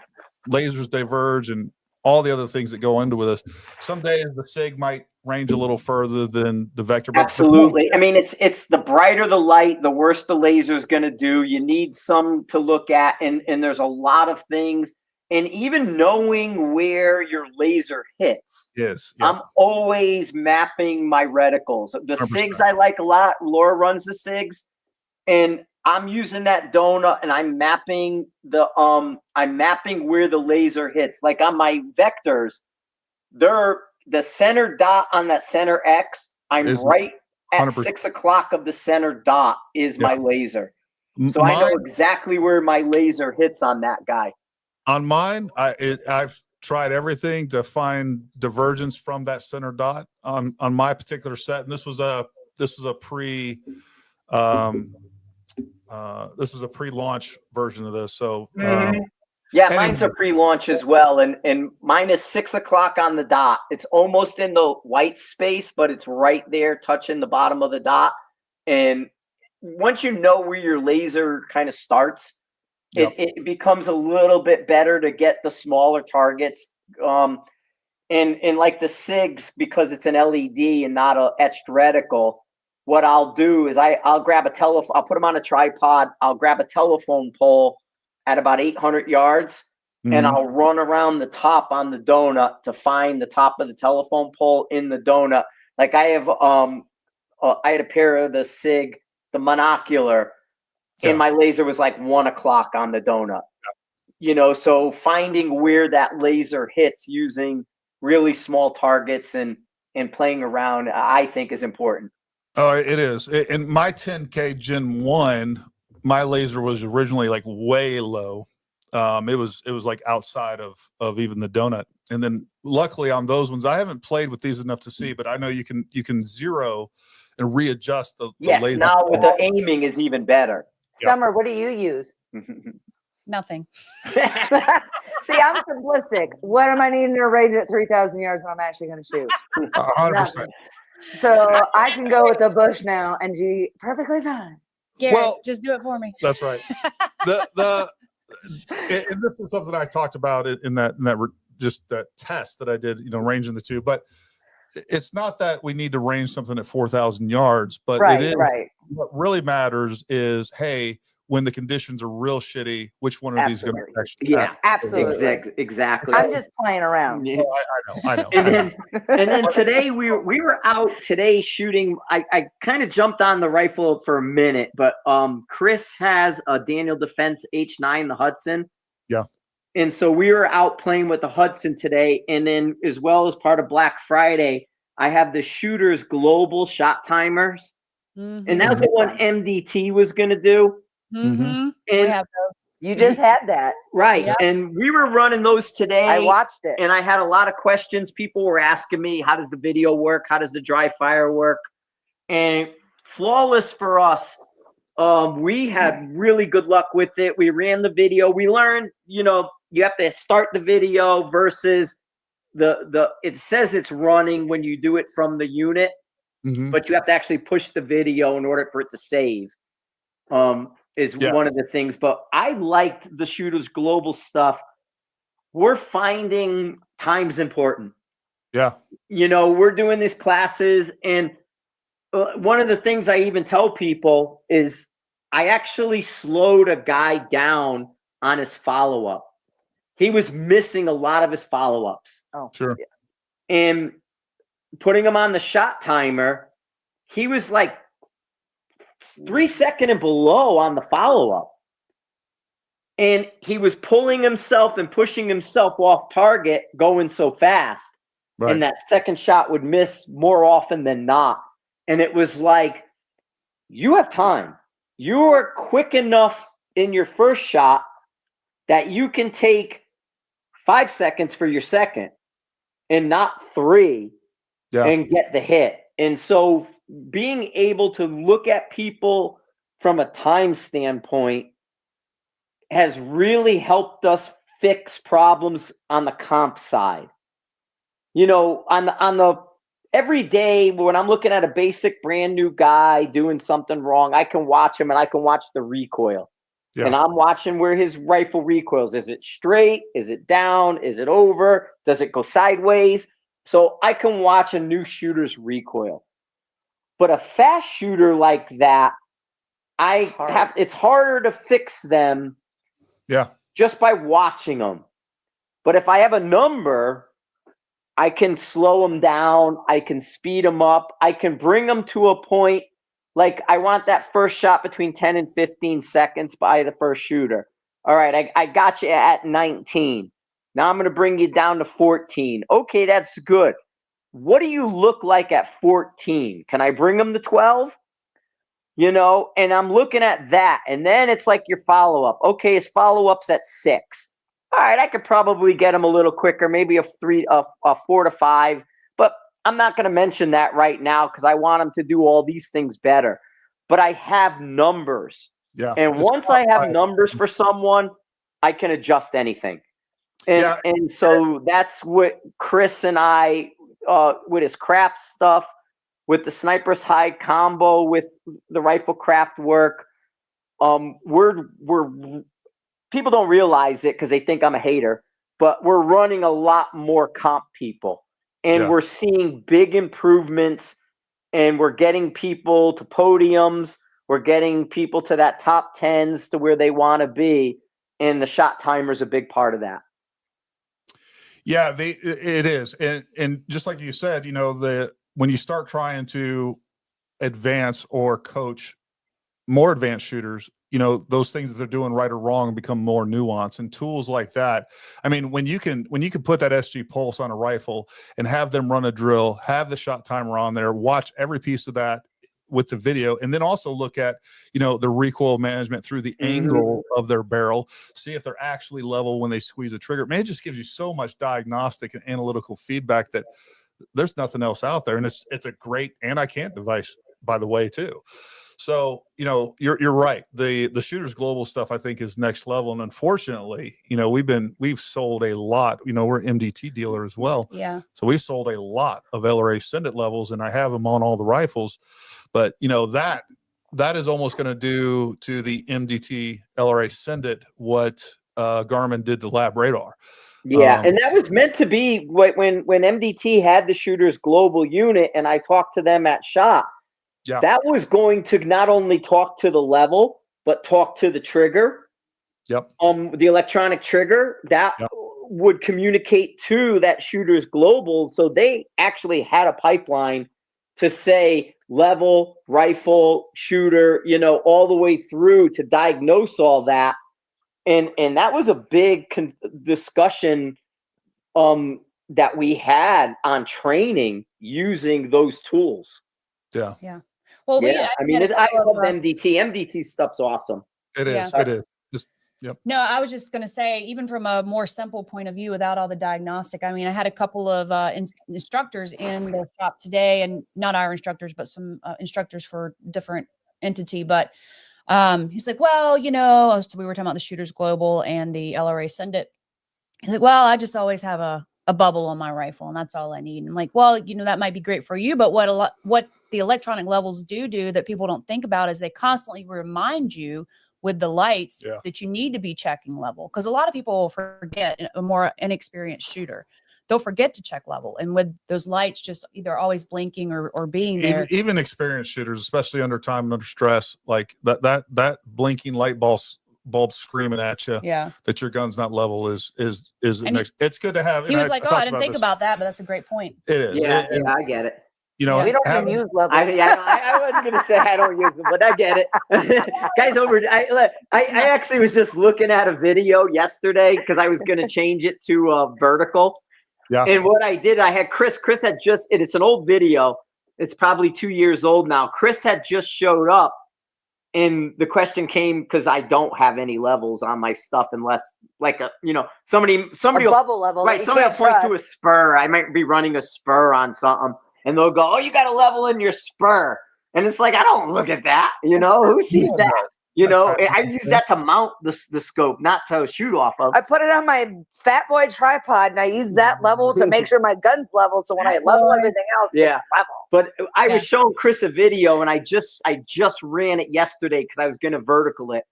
lasers diverge and all the other things that go into with us, some days the SIG might range a little further than the Vector. Absolutely. I mean, it's the brighter the light, the worse the laser is going to do. You need some to look at, and there's a lot of things. And even knowing where your laser hits. Yes. Yeah. I'm always mapping my reticles. The 100%. SIGs I like a lot. Laura runs the SIGs. And I'm using that donut and I'm mapping where the laser hits. Like on my vectors, they're the center dot on that center X. I'm right at 6 o'clock of the center dot is my laser. So I know exactly where my laser hits on that guy. On mine, I've tried everything to find divergence from that center dot on my particular set, and this was a pre-launch version of this. So mine's a pre-launch as well, and mine is 6 o'clock on the dot. It's almost in the white space, but it's right there touching the bottom of the dot. And once you know where your laser kind of starts, it becomes a little bit better to get the smaller targets. And like the SIGs, because it's an LED and not a etched reticle, what I'll do is I'll grab I'll put them on a tripod. I'll grab a telephone pole at about 800 yards, and I'll run around the top on the donut to find the top of the telephone pole in the donut. Like I have, I had a pair of the SIG, the monocular, and my laser was like 1 o'clock on the donut. So finding where that laser hits using really small targets and playing around, I think is important. Oh, it is. In my 10K Gen 1, my laser was originally like way low. It was like outside of even the donut. And then luckily on those ones, I haven't played with these enough to see, but I know you can zero and readjust the laser. Now with the aiming is even better. Summer, what do you use? Nothing. See, I'm simplistic. What am I needing to range at 3,000 yards when I'm actually going to shoot? 100%. So I can go with the bush now and be perfectly fine. Garrett, just do it for me. That's right. And this is something I talked about in that just that test that I did, ranging the two. But it's not that we need to range something at 4,000 yards, but it is. Right. What really matters is, hey, when the conditions are real shitty, which one of these going to actually? Yeah, absolutely, exactly. I'm just playing around. Yeah. I know. And then today we were out today shooting. I kind of jumped on the rifle for a minute, but Chris has a Daniel Defense H9, the Hudson. Yeah. And so we were out playing with the Hudson today, and then as well as part of Black Friday, I have the Shooters Global shot timers, and that's the one MDT was going to do. And we have those. You just had that, right? Yep. And we were running those today. I watched it, and I had a lot of questions. People were asking me, "How does the video work? How does the dry fire work?" And flawless for us. We had really good luck with it. We ran the video. We learned, you have to start the video versus it says it's running when you do it from the unit, but you have to actually push the video in order for it to save. Is one of the things. But I liked the Shooters Global stuff. We're finding time's important. Yeah. We're doing these classes, and one of the things I even tell people is I actually slowed a guy down on his follow-up. He was missing a lot of his follow-ups. Oh, sure. Yeah. And putting him on the shot timer, he was like 3 seconds and below on the follow-up. And he was pulling himself and pushing himself off target going so fast. Right. And that second shot would miss more often than not. And it was like, you have time. You are quick enough in your first shot that you can take 5 seconds for your second and not 3 and get the hit. And so being able to look at people from a time standpoint has really helped us fix problems on the comp side. On the every day when I'm looking at a basic brand new guy doing something wrong, I can watch him and I can watch the recoil. Yeah. And I'm watching where his rifle recoils. Is it straight? Is it down? Is it over? Does it go sideways? So I can watch a new shooter's recoil. But a fast shooter like that, it's harder to fix them. Yeah. Just by watching them. But if I have a number, I can slow them down. I can speed them up. I can bring them to a point. Like I want that first shot between 10 and 15 seconds by the first shooter. All right. I got you at 19. Now I'm going to bring you down to 14. Okay. That's good. What do you look like at 14? Can I bring them to 12? And I'm looking at that. And then it's like your follow-up. Okay, his follow-up's at 6. All right, I could probably get him a little quicker, maybe a 4 to 5. But I'm not going to mention that right now because I want him to do all these things better. But I have numbers. Yeah. And once I have numbers for someone, I can adjust anything. And so that's what Chris and I, with his craft stuff, with the Sniper's Hide combo, with the rifle craft work, we're people don't realize it because they think I'm a hater, but we're running a lot more comp people, and we're seeing big improvements, and we're getting people to podiums, we're getting people to that top 10s to where they want to be, and the shot timer is a big part of that. Yeah, it is, and just like you said, when you start trying to advance or coach more advanced shooters, those things that they're doing right or wrong become more nuanced, and tools like that. I mean, when you can put that SG Pulse on a rifle and have them run a drill, have the shot timer on there, watch every piece of that with the video, and then also look at, the recoil management through the angle of their barrel, see if they're actually level when they squeeze the trigger. Man, it just gives you so much diagnostic and analytical feedback that there's nothing else out there. And it's a great anti-cant device, by the way, too. So, you're right. The Shooters Global stuff, I think, is next level. And unfortunately, we've sold a lot, we're an MDT dealer as well. Yeah. So we've sold a lot of LRA Send It levels, and I have them on all the rifles. But, that is almost going to do to the MDT LRA Send It what Garmin did to Lab Radar. Yeah, and that was meant to be when MDT had the Shooters Global unit, and I talked to them at SHOT. Yeah. That was going to not only talk to the level, but talk to the trigger. Yep. The electronic trigger that would communicate to that Shooters Global. So they actually had a pipeline to say level, rifle, shooter, all the way through to diagnose all that. And that was a big discussion that we had on training using those tools. Yeah. Yeah. Well, I love MDT. MDT stuff's awesome. It is. It is. Just, yep. No, I was just going to say, even from a more simple point of view, without all the diagnostic, I mean, I had a couple of instructors in the shop today, and not our instructors, but some instructors for different entity. But He's like, well, we were talking about the Shooters Global and the LRA Send It. He's like, well, I just always have a bubble on my rifle, and that's all I need. And I'm like, well, that might be great for you, but what the electronic levels do that people don't think about is they constantly remind you with the lights that you need to be checking level. Because a lot of people forget, a more inexperienced shooter, they'll forget to check level. And with those lights just either always blinking or being there. Even experienced shooters, especially under time and under stress, like that blinking light bulb screaming at you that your gun's not level is it's good to have. He was like, I didn't think about that, but that's a great point. It is. Yeah, I get it. We don't even use levels. I wasn't gonna say I don't use them, but I get it. Guys, I actually was just looking at a video yesterday because I was gonna change it to vertical. Yeah. And what I did, I had Chris had just, and it's an old video. It's probably 2 years old now. Chris had just showed up, and the question came because I don't have any levels on my stuff unless somebody a bubble level, right? Somebody will point to a spur. I might be running a spur on something. And they'll go, oh, you got a level in your spur. And it's like, I don't look at that. Who sees that? I use that to mount the scope, not to shoot off of. I put it on my fat boy tripod, and I use that level to make sure my gun's level. So when I level everything else, it's level. But I was showing Chris a video, and I just ran it yesterday because I was going to vertical it.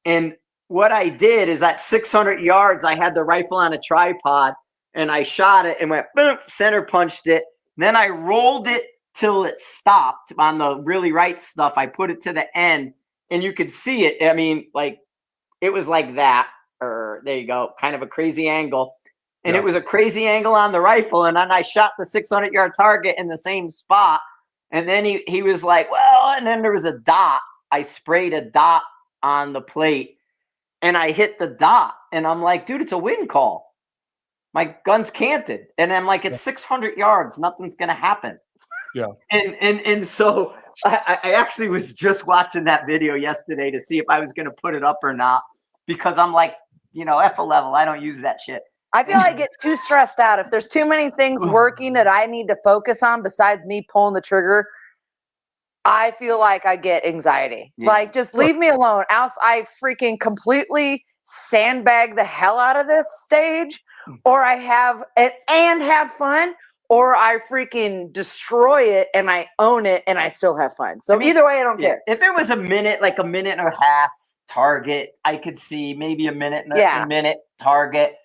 And what I did is at 600 yards, I had the rifle on a tripod, and I shot it and went, boom, center punched it. Then I rolled it till it stopped on the really right stuff. I put it to the end, and you could see it. I mean, like, it was like that. Or there you go, kind of a crazy angle. And it was a crazy angle on the rifle. And then I shot the 600-yard target in the same spot. And then he was like, well, and then there was a dot. I sprayed a dot on the plate, and I hit the dot. And I'm like, dude, it's a wind call. My gun's canted. And I'm like, it's 600 yards. Nothing's going to happen. Yeah. And so I actually was just watching that video yesterday to see if I was going to put it up or not, because I'm like, F a level. I don't use that shit. I feel I get too stressed out. If there's too many things working that I need to focus on besides me pulling the trigger, I feel like I get anxiety. Yeah. Like, just leave me alone. Else I freaking completely sandbag the hell out of this stage, or I have it and have fun, or I freaking destroy it and I own it and I still have fun. So either way, I don't care. If it was a minute and a half target, I could see maybe a minute and a minute target.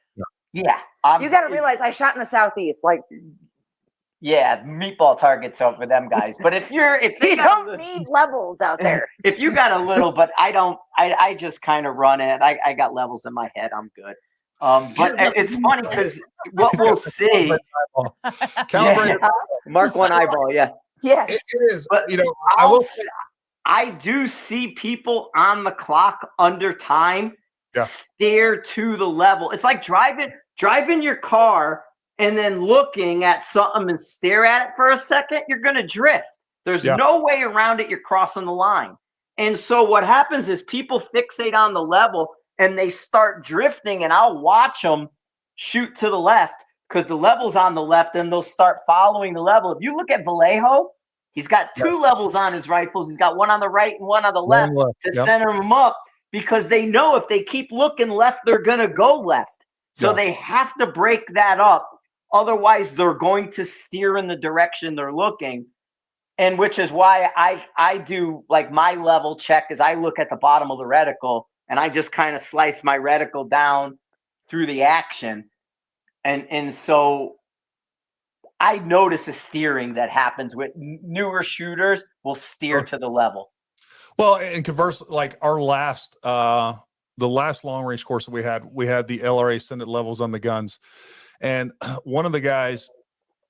Yeah. You got to realize I shot in the Southeast. Like, yeah, meatball targets are for them guys. But if you don't need levels out there. If you got a little, but I don't, I just kind of run it. I got levels in my head. I'm good. But it's funny because what we'll see. Calibrated. Mark one eyeball. Yeah. Yes. It is. But I do see people on the clock under time stare to the level. It's like driving your car and then looking at something and stare at it for a second. You're going to drift. There's no way around it. You're crossing the line. And so what happens is people fixate on the level and they start drifting, and I'll watch them shoot to the left because the level's on the left, and they'll start following the level. If you look at Vallejo, he's got two levels on his rifles. He's got one on the right and one on the left to center them up, because they know if they keep looking left, they're going to go left. So they have to break that up. Otherwise, they're going to steer in the direction they're looking. And which is why I do, like, my level check is I look at the bottom of the reticle and I just kind of slice my reticle down through the action. And so I notice a steering that happens with newer shooters will steer to the level. Well, and conversely, like our last, the last long range course that we had the LRA Senate levels on the guns. And one of the guys,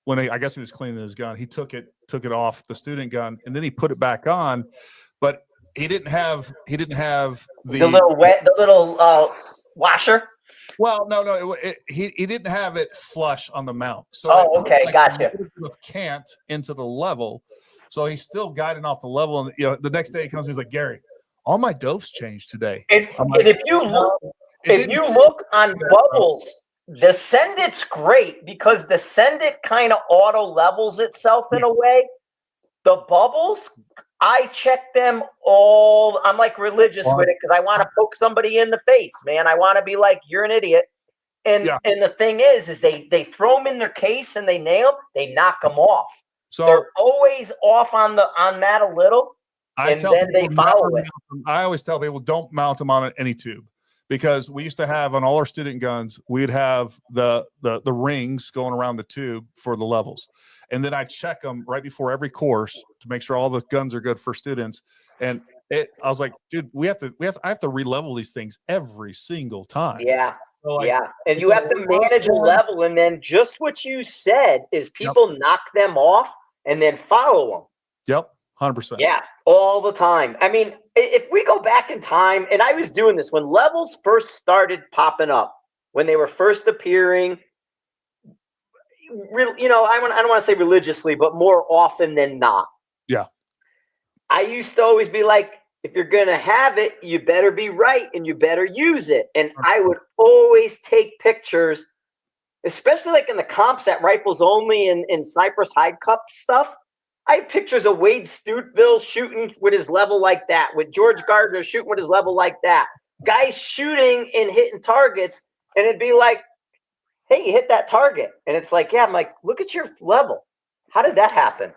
when I guess he was cleaning his gun, he took it off the student gun and then he put it back on, but he didn't have the little washer. Well, no, he didn't have it flush on the mount. So okay, gotcha. Can't into the level, so he's still guiding off the level. And the next day he comes, he's like, Gary, all my dopes changed today. And if you look on bubbles, the Send It's great because the Send It kind of auto levels itself in a way. The bubbles, I check them all. I'm like religious with it because I want to poke somebody in the face, man. I want to be like, you're an idiot. And the thing is they throw them in their case and they nail them. They knock them off. So they're always off on that a little, and then they follow it. I always tell people don't mount them on any tube, because we used to have on all our student guns, we'd have the rings going around the tube for the levels. And then I check them right before every course to make sure all the guns are good for students. And I was like, dude, I have to re-level these things every single time. Yeah. So and you have to manage a level. And then just what you said is people knock them off and then follow them. Yep. 100%. Yeah. All the time. I mean, if we go back in time, and I was doing this when levels first started popping up, when they were first appearing, I don't want to say religiously, but more often than not. Yeah. I used to always be like, if you're going to have it, you better be right and you better use it. And I would always take pictures, especially like in the comps at Rifles Only and Snipers Hide Cup stuff. I have pictures of Wade Stuteville shooting with his level like that, with George Gardner shooting with his level like that. Guys shooting and hitting targets, and it'd be like, hey, you hit that target. And it's like, yeah, I'm like, look at your level. How did that happen?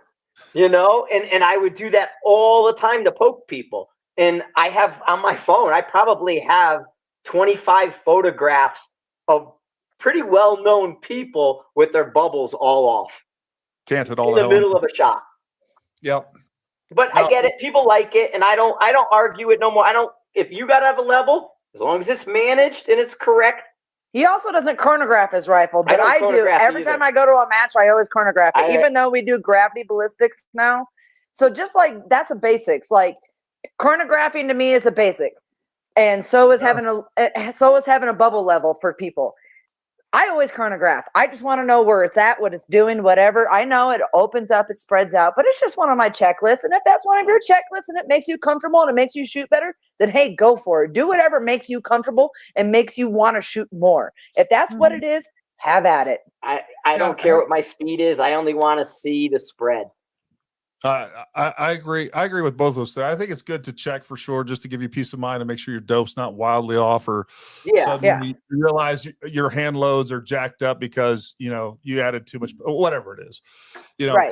And I would do that all the time to poke people. And I have on my phone, I probably have 25 photographs of pretty well-known people with their bubbles all off. Canted all in the middle of a shot. Yep. But I get it. People like it, and I don't argue it no more. If you got to have a level, as long as it's managed and it's correct. He also doesn't chronograph his rifle, but I do. Every time I go to a match, I always chronograph it, even though we do gravity ballistics now. So just like that's a basics. Like chronographing to me is a basic, and so is having a bubble level for people. I always chronograph. I just want to know where it's at, what it's doing, whatever. I know it opens up, it spreads out, but it's just one of my checklists. And if that's one of your checklists and it makes you comfortable and it makes you shoot better, then hey, go for it. Do whatever makes you comfortable and makes you want to shoot more. If that's what it is, have at it. I don't care what my speed is. I only want to see the spread. I agree. I agree with both those things. I think it's good to check for sure, just to give you peace of mind and make sure your dope's not wildly off, or suddenly you realize your hand loads are jacked up because you added too much, whatever it is. I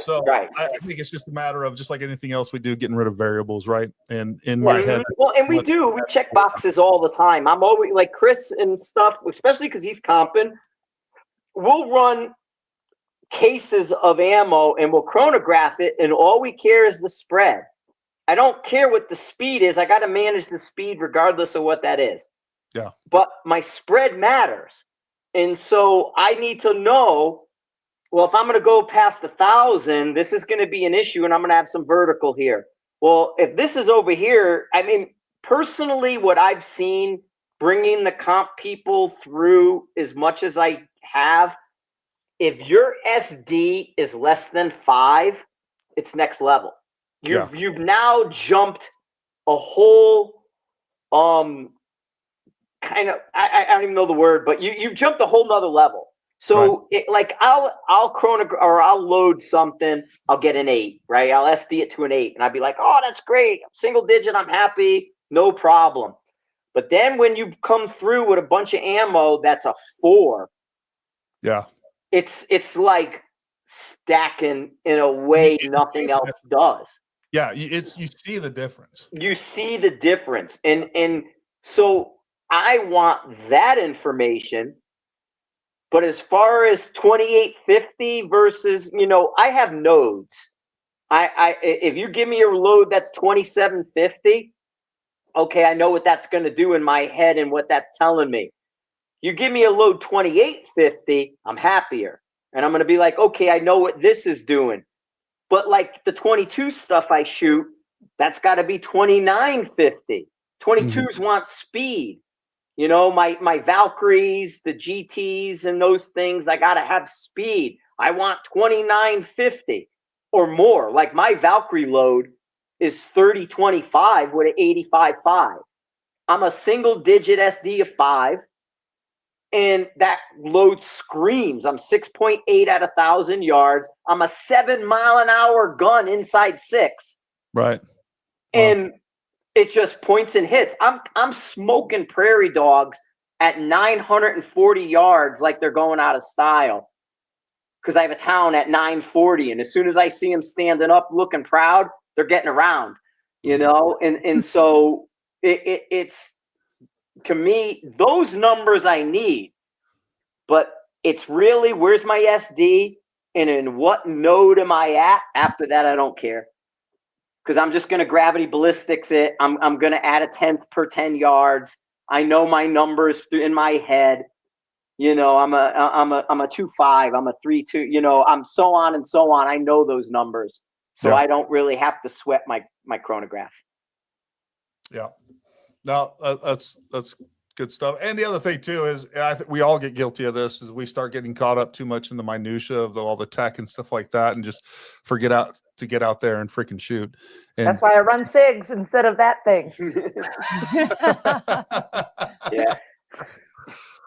think it's just a matter of, just like anything else we do, getting rid of variables, right? And in my head, and we check boxes all the time. I'm always like Chris and stuff, especially because he's comping. We'll run cases of ammo and we'll chronograph it, and all we care is the spread. I don't care what the speed is. I got to manage the speed regardless of what that is. Yeah. But my spread matters. And so I need to know, well, if I'm going to go past 1,000, this is going to be an issue, and I'm going to have some vertical here. Well, if this is over here, I mean, personally, what I've seen bringing the comp people through as much as I have, if your SD is less than 5, it's next level. You've now jumped a whole kind of, I don't even know the word, but you jumped a whole nother level. So I'll load something, I'll get an 8, right? I'll SD it to an 8, and I'd be like, oh, that's great. Single digit, I'm happy, no problem. But then when you come through with a bunch of ammo that's a 4, it's like stacking in a way nothing else does. Yeah, you see the difference. You see the difference. And so I want that information. But as far as 2850 versus, I have nodes. If you give me a load that's 2750, okay, I know what that's going to do in my head and what that's telling me. You give me a load 2850, I'm happier. And I'm going to be like, okay, I know what this is doing. But like the 22 stuff I shoot, that's got to be 2950. 22s want speed. My Valkyries, the GTs and those things, I got to have speed. I want 2950 or more. Like my Valkyrie load is 3025 with an 85.5. I'm a single digit SD of 5. and that load screams. I'm 6.8 at 1,000 yards. I'm a 7-mile-an-hour gun inside 6. Right. And it just points and hits. I'm smoking prairie dogs at 940 yards like they're going out of style, because I have a town at 940, and as soon as I see them standing up looking proud, they're getting around, you know. And so it's, to me, those numbers I need, but it's really, where's my SD and in what node am I at? After that, I don't care, because I'm just going to gravity ballistics it. I'm going to add a 10th per 10 yards. I know my numbers in my head. You know, I'm a 2.5, I'm a 3.2, you know, I'm so on and so on. I know those numbers. So Yeah. I don't really have to sweat my chronograph. Yeah. No, that's good stuff. And the other thing too is, I think we all get guilty of this, is we start getting caught up too much in the minutia of all the tech and stuff like that, and just forget to get out there and freaking shoot. And That's why I run SIGs instead of that thing. Yeah.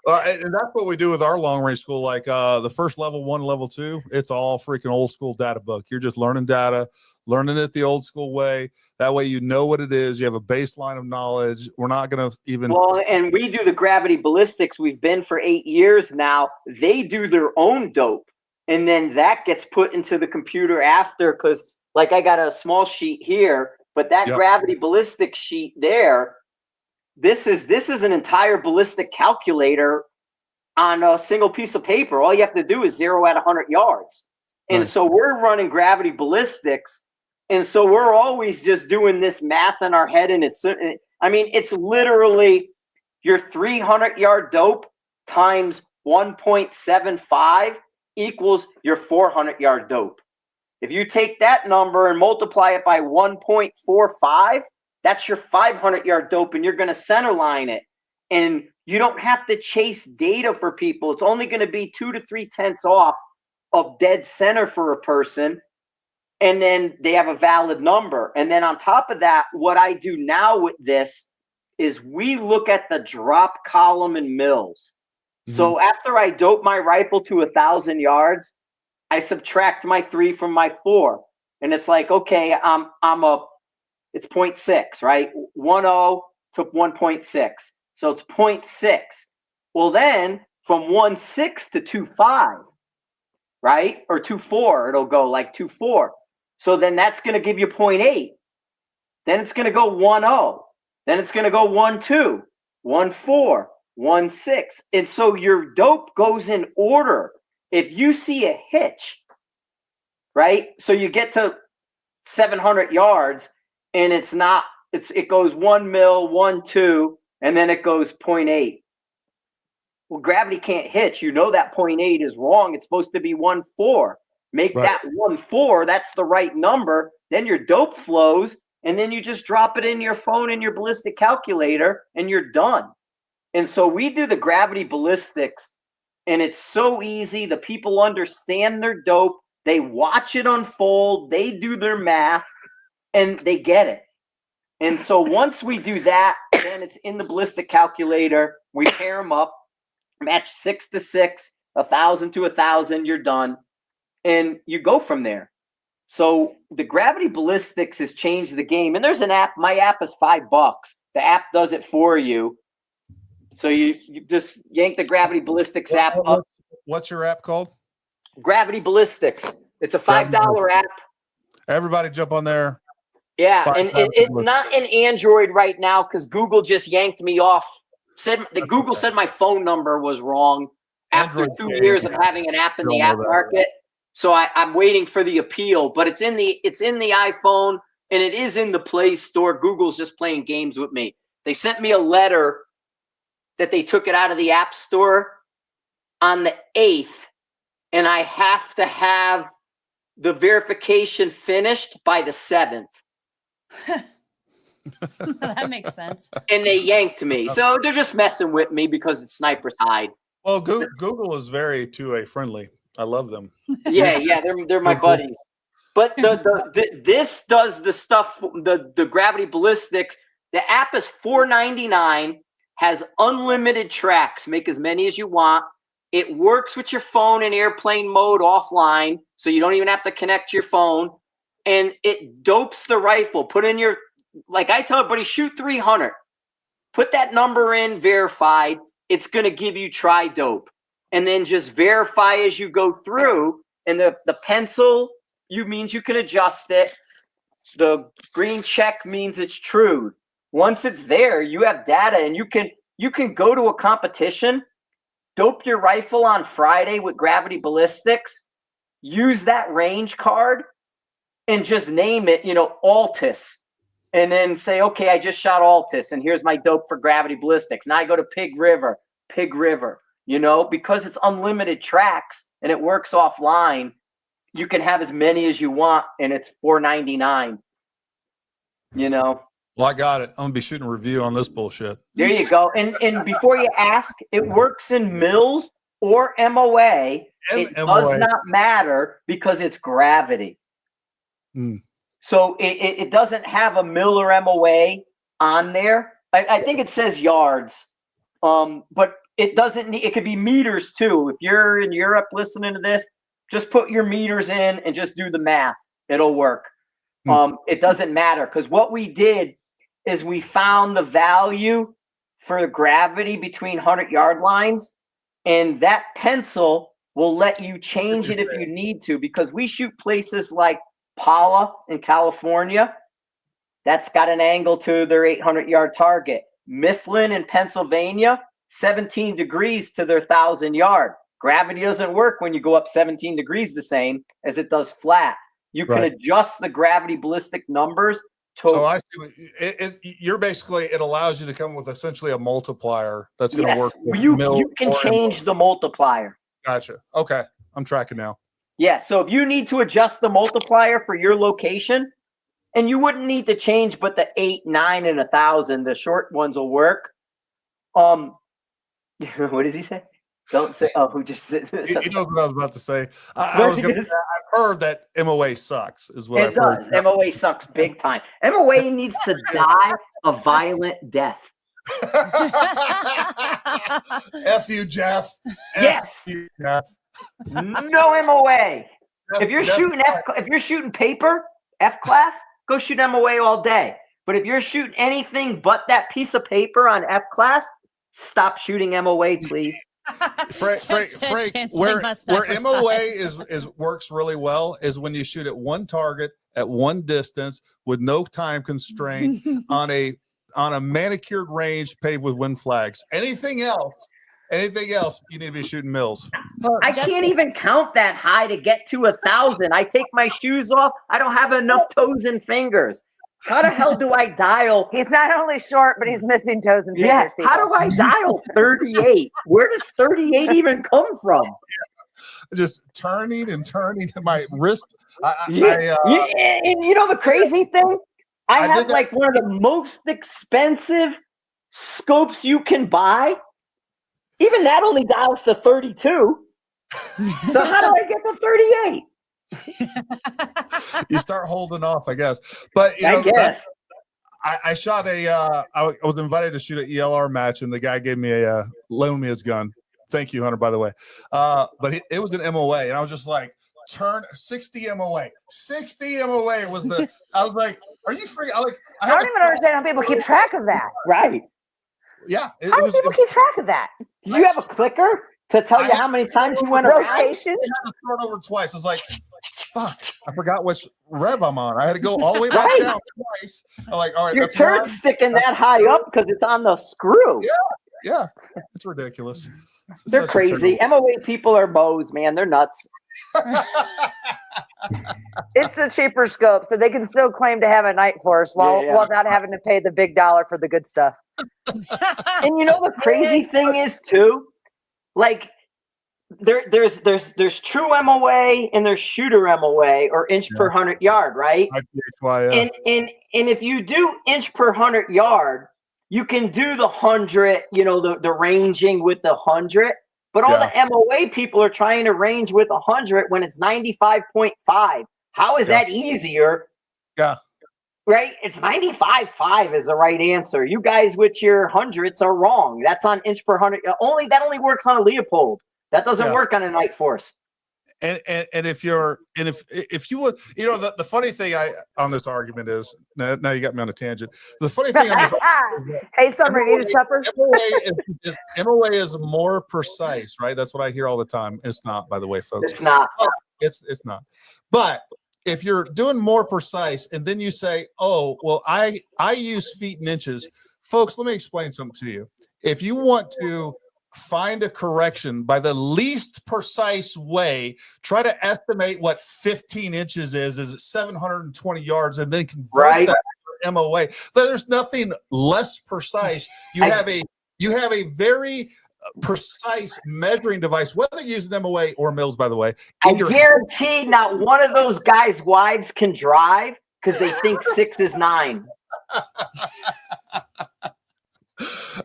And that's what we do with our long range school. Like the first level 1, level 2, it's all freaking old school data book. You're just learning data, learning it the old school way. That way, you know what it is. You have a baseline of knowledge. We're not going to even. Well, and we do the gravity ballistics. We've been for 8 years now. They do their own dope. And then that gets put into the computer after, because like I got a small sheet here, but that gravity ballistic sheet there, this is an entire ballistic calculator on a single piece of paper. All you have to do is 0 at 100 yards. And Nice. so we're running gravity ballistics. And so we're always just doing this math in our head. And it's literally your 300-yard dope times 1.75 equals your 400-yard dope. If you take that number and multiply it by 1.45, that's your 500-yard dope, and you're going to center line it. And you don't have to chase data for people. It's only going to be 2 to 3 tenths off of dead center for a person. And then they have a valid number. And then on top of that, what I do now with this is we look at the drop column in mils. Mm-hmm. So after I dope my rifle to 1,000 yards, I subtract my 3 from my 4. And it's like, okay, it's 0.6, right? 1.0 to 1.6. So it's 0.6. Well, then from 1.6 to 2.5, right? Or 2.4, it'll go like 2.4. So then that's going to give you 0.8. Then it's going to go 1.0. Then it's going to go 1.2, 1.4, 1.6. And so your dope goes in order. If you see a hitch, right? So you get to 700 yards, and it goes 1 mil, 1.2, and then it goes 0.8. Well, gravity can't hitch. You know that 0.8 is wrong. It's supposed to be 1.4. Make that 1.4. That's the right number. Then your dope flows, and then you just drop it in your phone in your ballistic calculator, and you're done. And so we do the gravity ballistics, and it's so easy. The people understand their dope. They watch it unfold. They do their math. And they get it. And so once we do that, then it's in the ballistic calculator. We pair them up, match 6 to 6, 1,000 to 1,000, you're done. And you go from there. So the gravity ballistics has changed the game. And there's an app. My app is $5. The app does it for you. So you just yank the gravity ballistics app up. What's your app called? Gravity ballistics. It's a $5 app. Everybody jump on there. Yeah, and it's not in Android right now because Google just yanked me off. Google said my phone number was wrong after 2 years of having an app in the app market. So I'm waiting for the appeal, but it's in the iPhone and it is in the Play Store. Google's just playing games with me. They sent me a letter that they took it out of the App Store on the 8th, and I have to have the verification finished by the 7th. That makes sense. And they yanked me. So they're just messing with me because it's Sniper's Hide. Well, Google is very 2A friendly. I love them. Yeah, they're my buddies. But this does the stuff, the gravity ballistics. The app is $4.99. has unlimited tracks. Make as many as you want. It works with your phone in airplane mode offline, so you don't even have to connect your phone. And it dopes the rifle. Put in your, like I tell everybody, shoot 300. Put that number in, verified. It's going to give you tri-dope. And then just verify as you go through. And the pencil, means you can adjust it. The green check means it's true. Once it's there, you have data, and you can go to a competition, dope your rifle on Friday with gravity ballistics, use that range card, and just name it, Altus. And then say, okay, I just shot Altus, and here's my dope for gravity ballistics. Now I go to Pig River, because it's unlimited tracks and it works offline. You can have as many as you want, and it's $4.99. Well, I got it. I'm gonna be shooting a review on this bullshit. There you go. And before you ask, it works in mills or MOA. It does not matter because it's gravity. So it doesn't have a mill or MOA on there. I think it says yards, but it doesn't. It could be meters too. If you're in Europe listening to this, just put your meters in and just do the math. It'll work. It doesn't matter, because what we did is we found the value for the gravity between 100-yard lines, and that pencil will let you change it if you need to, because we shoot places like Pala in California. That's got an angle to their 800-yard target. Mifflin in Pennsylvania, 17 degrees to their 1,000-yard. Gravity doesn't work when you go up 17 degrees the same as it does flat. You can adjust the gravity ballistic numbers. So I see. You're basically, it allows you to come with essentially a multiplier that's going to work. You can change the multiplier. Gotcha. Okay, I'm tracking now. Yeah. So if you need to adjust the multiplier for your location, and you wouldn't need to change, but the 8, 9, and 1,000, the short ones will work. What does he say? Don't say. Oh, who just said? He knows what I was about to say. I've heard that MOA sucks. Is what I've heard. MOA sucks big time. MOA needs to die a violent death. F you, Jeff. Yes. F you, Jeff. No MOA. If you're shooting paper, F class, go shoot MOA all day. But if you're shooting anything but that piece of paper on F class, stop shooting MOA, please. Frank, where MOA is works really well is when you shoot at one target at one distance with no time constraint on a manicured range paved with wind flags. Anything else, you need to be shooting mills. I can't even count that high to get to 1,000. I take my shoes off. I don't have enough toes and fingers. How the hell do I dial? He's not only short, but he's missing toes and fingers. Yeah. How do I dial 38? Where does 38 even come from? Just turning my wrist. And you know the crazy thing? I have like one of the most expensive scopes you can buy. Even that only dials to 32. So how do I get to 38? You start holding off, I guess. But I guess I shot I was invited to shoot an ELR match, and the guy gave me loaned me his gun. Thank you, Hunter, by the way. But it was an MOA, and I was just like, turn 60 MOA. 60 MOA was the. I was like, are you free? I don't even understand how people keep track of that. Right? Yeah. How do people keep track of that? Do you have a clicker to tell you how many times you went around? Rotation. I had to start over twice. I was like, fuck, I forgot which rev I'm on. I had to go all the way back down twice. I'm like, all right, your turn's sticking that high up because it's on the screw. Yeah, it's ridiculous. They're crazy. MOA people are bows, man. They're nuts. It's a cheaper scope, so they can still claim to have a night force while not having to pay the big dollar for the good stuff. And you know the crazy thing is too, like there's true MOA and there's shooter MOA or inch per 100 yard, right? And if you do inch per 100 yard, you can do the 100, the ranging with the 100. But all the MOA people are trying to range with 100 when it's 95.5. How is that easier? Yeah. Right? It's 95.5 is the right answer. You guys with your hundreds are wrong. That's on inch per hundred. That only works on a Leopold. That doesn't work on a Night Force. And if you would, the funny thing on this argument is now you got me on a tangent. The funny thing on this hey, Summer, need a supper? MOA is more precise, right? That's what I hear all the time. It's not, by the way, folks. It's not. It's not. But if you're doing more precise and then you say, oh, well, I use feet and inches, folks, let me explain something to you. If you want to find a correction by the least precise way, try to estimate what 15 inches is it 720 yards, and then convert that to MOA. There's nothing less precise. You have a very precise measuring device, whether you use an MOA or mils, by the way. I guarantee not one of those guys' wives can drive because they think 6 is 9.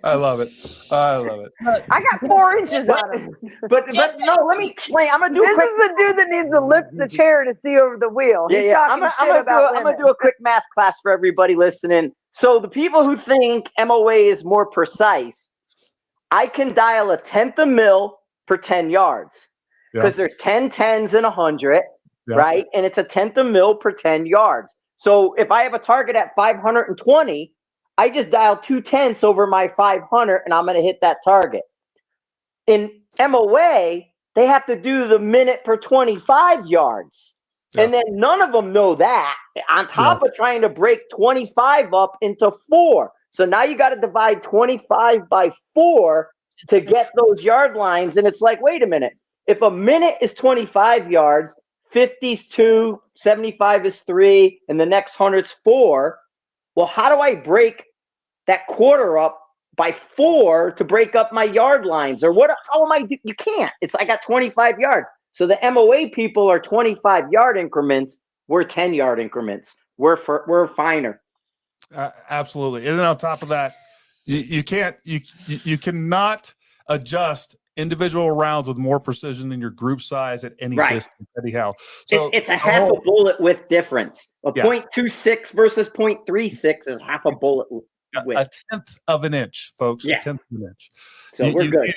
I love it. I got 4 inches out of it. But no, let me explain. I'm gonna do. This is the dude that needs to lift the chair to see over the wheel. He's talking shit about I'm gonna do a quick math class for everybody listening. So the people who think MOA is more precise, I can dial a 1/10 of mil per 10 yards because there's 10 10s and 100, right? And it's a 1/10 of mil per 10 yards. So if I have a target at 520, I just dial 2 10ths over my 500 and I'm going to hit that target. In MOA, they have to do the minute per 25 yards. And then none of them know that on top of trying to break 25 up into 4. So now you got to divide 25 by 4 to get those yard lines. And it's like, wait a minute. If a minute is 25 yards, 50 is 2, 75 is 3, and the next 100's 4. Well, how do I break that quarter up by 4 to break up my yard lines? Or how am I you can't. I got 25 yards. So the MOA people are 25 yard increments. We're 10 yard increments. We're finer. Absolutely. And then on top of that, you cannot adjust individual rounds with more precision than your group size at any distance anyhow. So it's a half a bullet width difference. A 0.26 versus 0.36 is half a bullet width. A 1/10 of an inch, folks. A 1/10 of an inch. So we're good.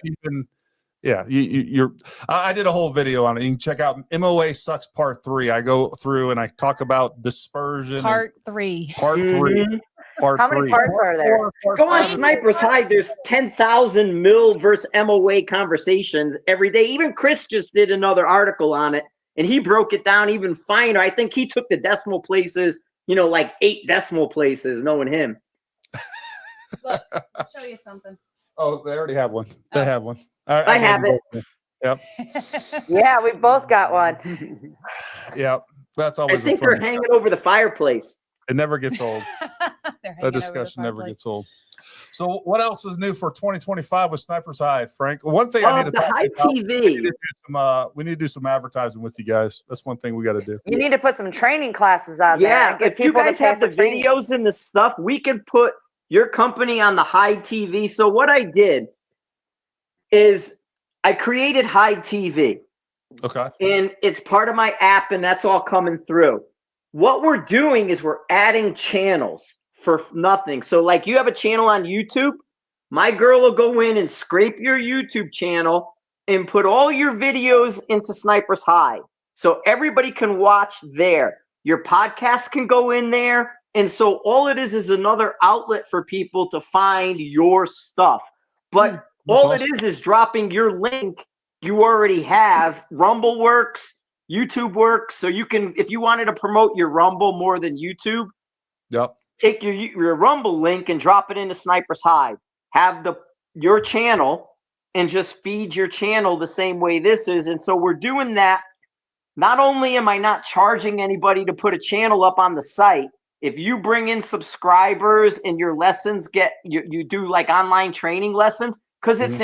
I did a whole video on it. You can check out MOA Sucks Part 3. I go through and I talk about dispersion. Part 3. How many parts are there? Go on Sniper's Hide. There's 10,000 mil versus MOA conversations every day. Even Chris just did another article on it, and he broke it down even finer. I think he took the decimal places, like 8 decimal places, knowing him. Look, I'll show you something. Oh, they already have one. They have one. I have it. Yep. Yeah, we both got one. Yep. That's always. I think they're hanging over the fireplace. It never gets old. That discussion never gets old. So, what else is new for 2025 with Sniper's Hide, Frank? One thing I need to talk about. We need to do some advertising with you guys. That's one thing we got to do. You need to put some training classes out there. Yeah, if you guys have the videos and the stuff, we can put your company on the Hide TV. So what I did is I created Hide TV. Okay. And it's part of my app, and that's all coming through. What we're doing is we're adding channels for nothing. So like you have a channel on YouTube, my girl will go in and scrape your YouTube channel and put all your videos into Sniper's Hide. So everybody can watch there. Your podcast can go in there. And so all it is another outlet for people to find your stuff. But all it is dropping your link you already have. Rumble works, YouTube works. So you can, if you wanted to promote your Rumble more than YouTube, take your Rumble link and drop it into Sniper's Hide. Have your channel and just feed your channel the same way this is. And so we're doing that. Not only am I not charging anybody to put a channel up on the site, if you bring in subscribers and your lessons you do like online training lessons, because it's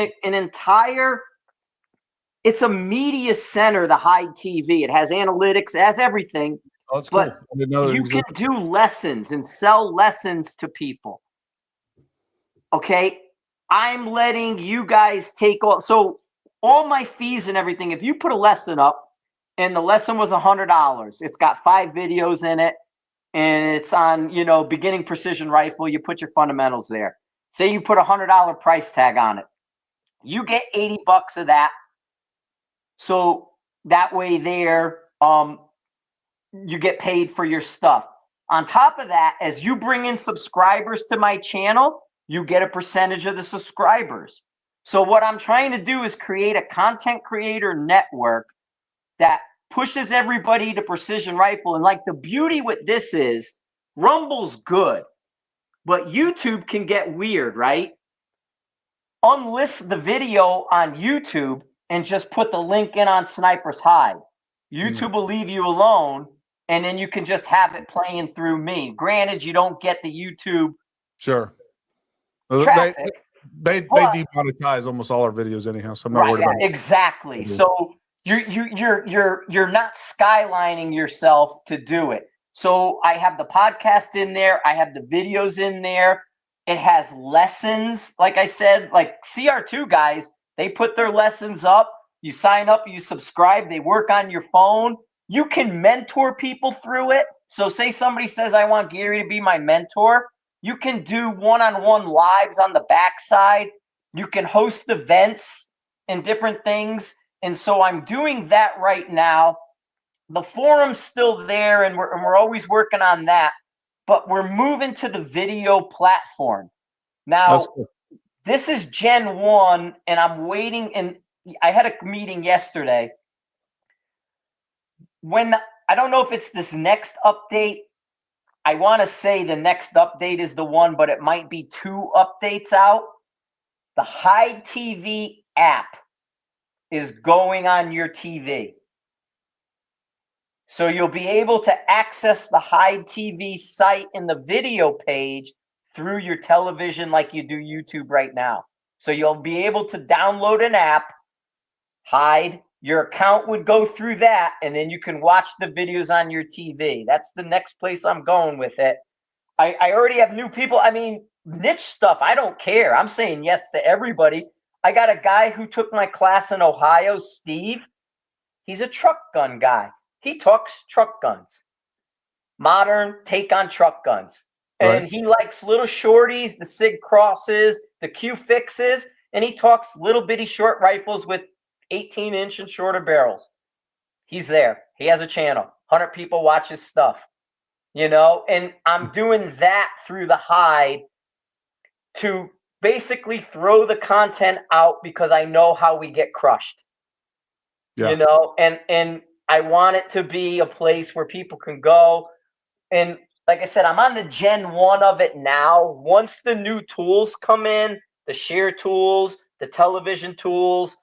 it's a media center, the Hide TV. It has analytics, it has everything. Oh, that's cool. You can do lessons and sell lessons to people. Okay? I'm letting you guys take all my fees and everything. If you put a lesson up and the lesson was $100, it's got 5 videos in it. and it's on, beginning precision rifle. You put your fundamentals there. Say you put $100 price tag on it. You get $80 of that. So that way there, you get paid for your stuff. On top of that, as you bring in subscribers to my channel, you get a percentage of the subscribers. So what I'm trying to do is create a content creator network that pushes everybody to precision rifle. And like the beauty with this is Rumble's good, but YouTube can get weird, right? Unlist the video on YouTube and just put the link in on Sniper's Hide. YouTube will leave you alone, and then you can just have it playing through me. Granted, you don't get the YouTube traffic. They demonetize almost all our videos anyhow, so I'm not worried about it. Exactly. So you're not skylining yourself to do it. So I have the podcast in there. I have the videos in there. It has lessons. Like I said, like CR2 guys, they put their lessons up. You sign up, you subscribe. They work on your phone. You can mentor people through it. So say somebody says, I want Gary to be my mentor. You can do one-on-one lives on the backside. You can host events and different things. And so I'm doing that right now. The forum's still there, and we're always working on that. But we're moving to the video platform. Now, this is Gen 1, and I'm waiting. And I had a meeting yesterday. I don't know if it's this next update. I want to say the next update is the one, but it might be 2 updates out. The Hide TV app is going on your TV. So you'll be able to access the Hide TV site in the video page through your television like you do YouTube right now. So you'll be able to download an app, Hide. Your account would go through that, and then you can watch the videos on your TV. That's the next place I'm going with it. I already have new people. I mean, niche stuff, I don't care. I'm saying yes to everybody. I got a guy who took my class in Ohio, Steve. He's a truck gun guy. He talks truck guns. Modern take on truck guns. And he likes little shorties, the SIG crosses, the Q fixes, and he talks little bitty short rifles with 18-inch and shorter barrels. He's there. He has a channel. 100 people watch his stuff. And I'm doing that through the Hide to basically throw the content out because I know how we get crushed. And I want it to be a place where people can go. And like I said, I'm on the Gen 1 of it now. Once the new tools come in, the share tools, the television tools,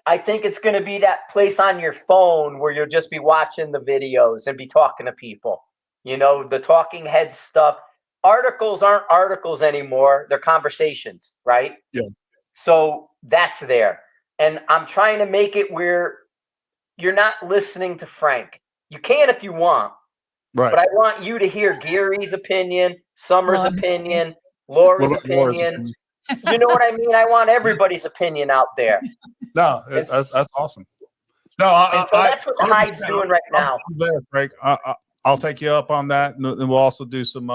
I think it's going to be that place on your phone where you'll just be watching the videos and be talking to people. The talking head stuff. Articles aren't articles anymore. They're conversations, right? Yeah. So that's there. And I'm trying to make it where you're not listening to Frank. You can if you want. Right. But I want you to hear Gary's opinion, Summer's opinion, Laura's opinion. You know what I mean? I want everybody's opinion out there. No, that's awesome. No, so that's what Hide's doing right now. I'm there, Frank. I'll take you up on that, and we'll also do some.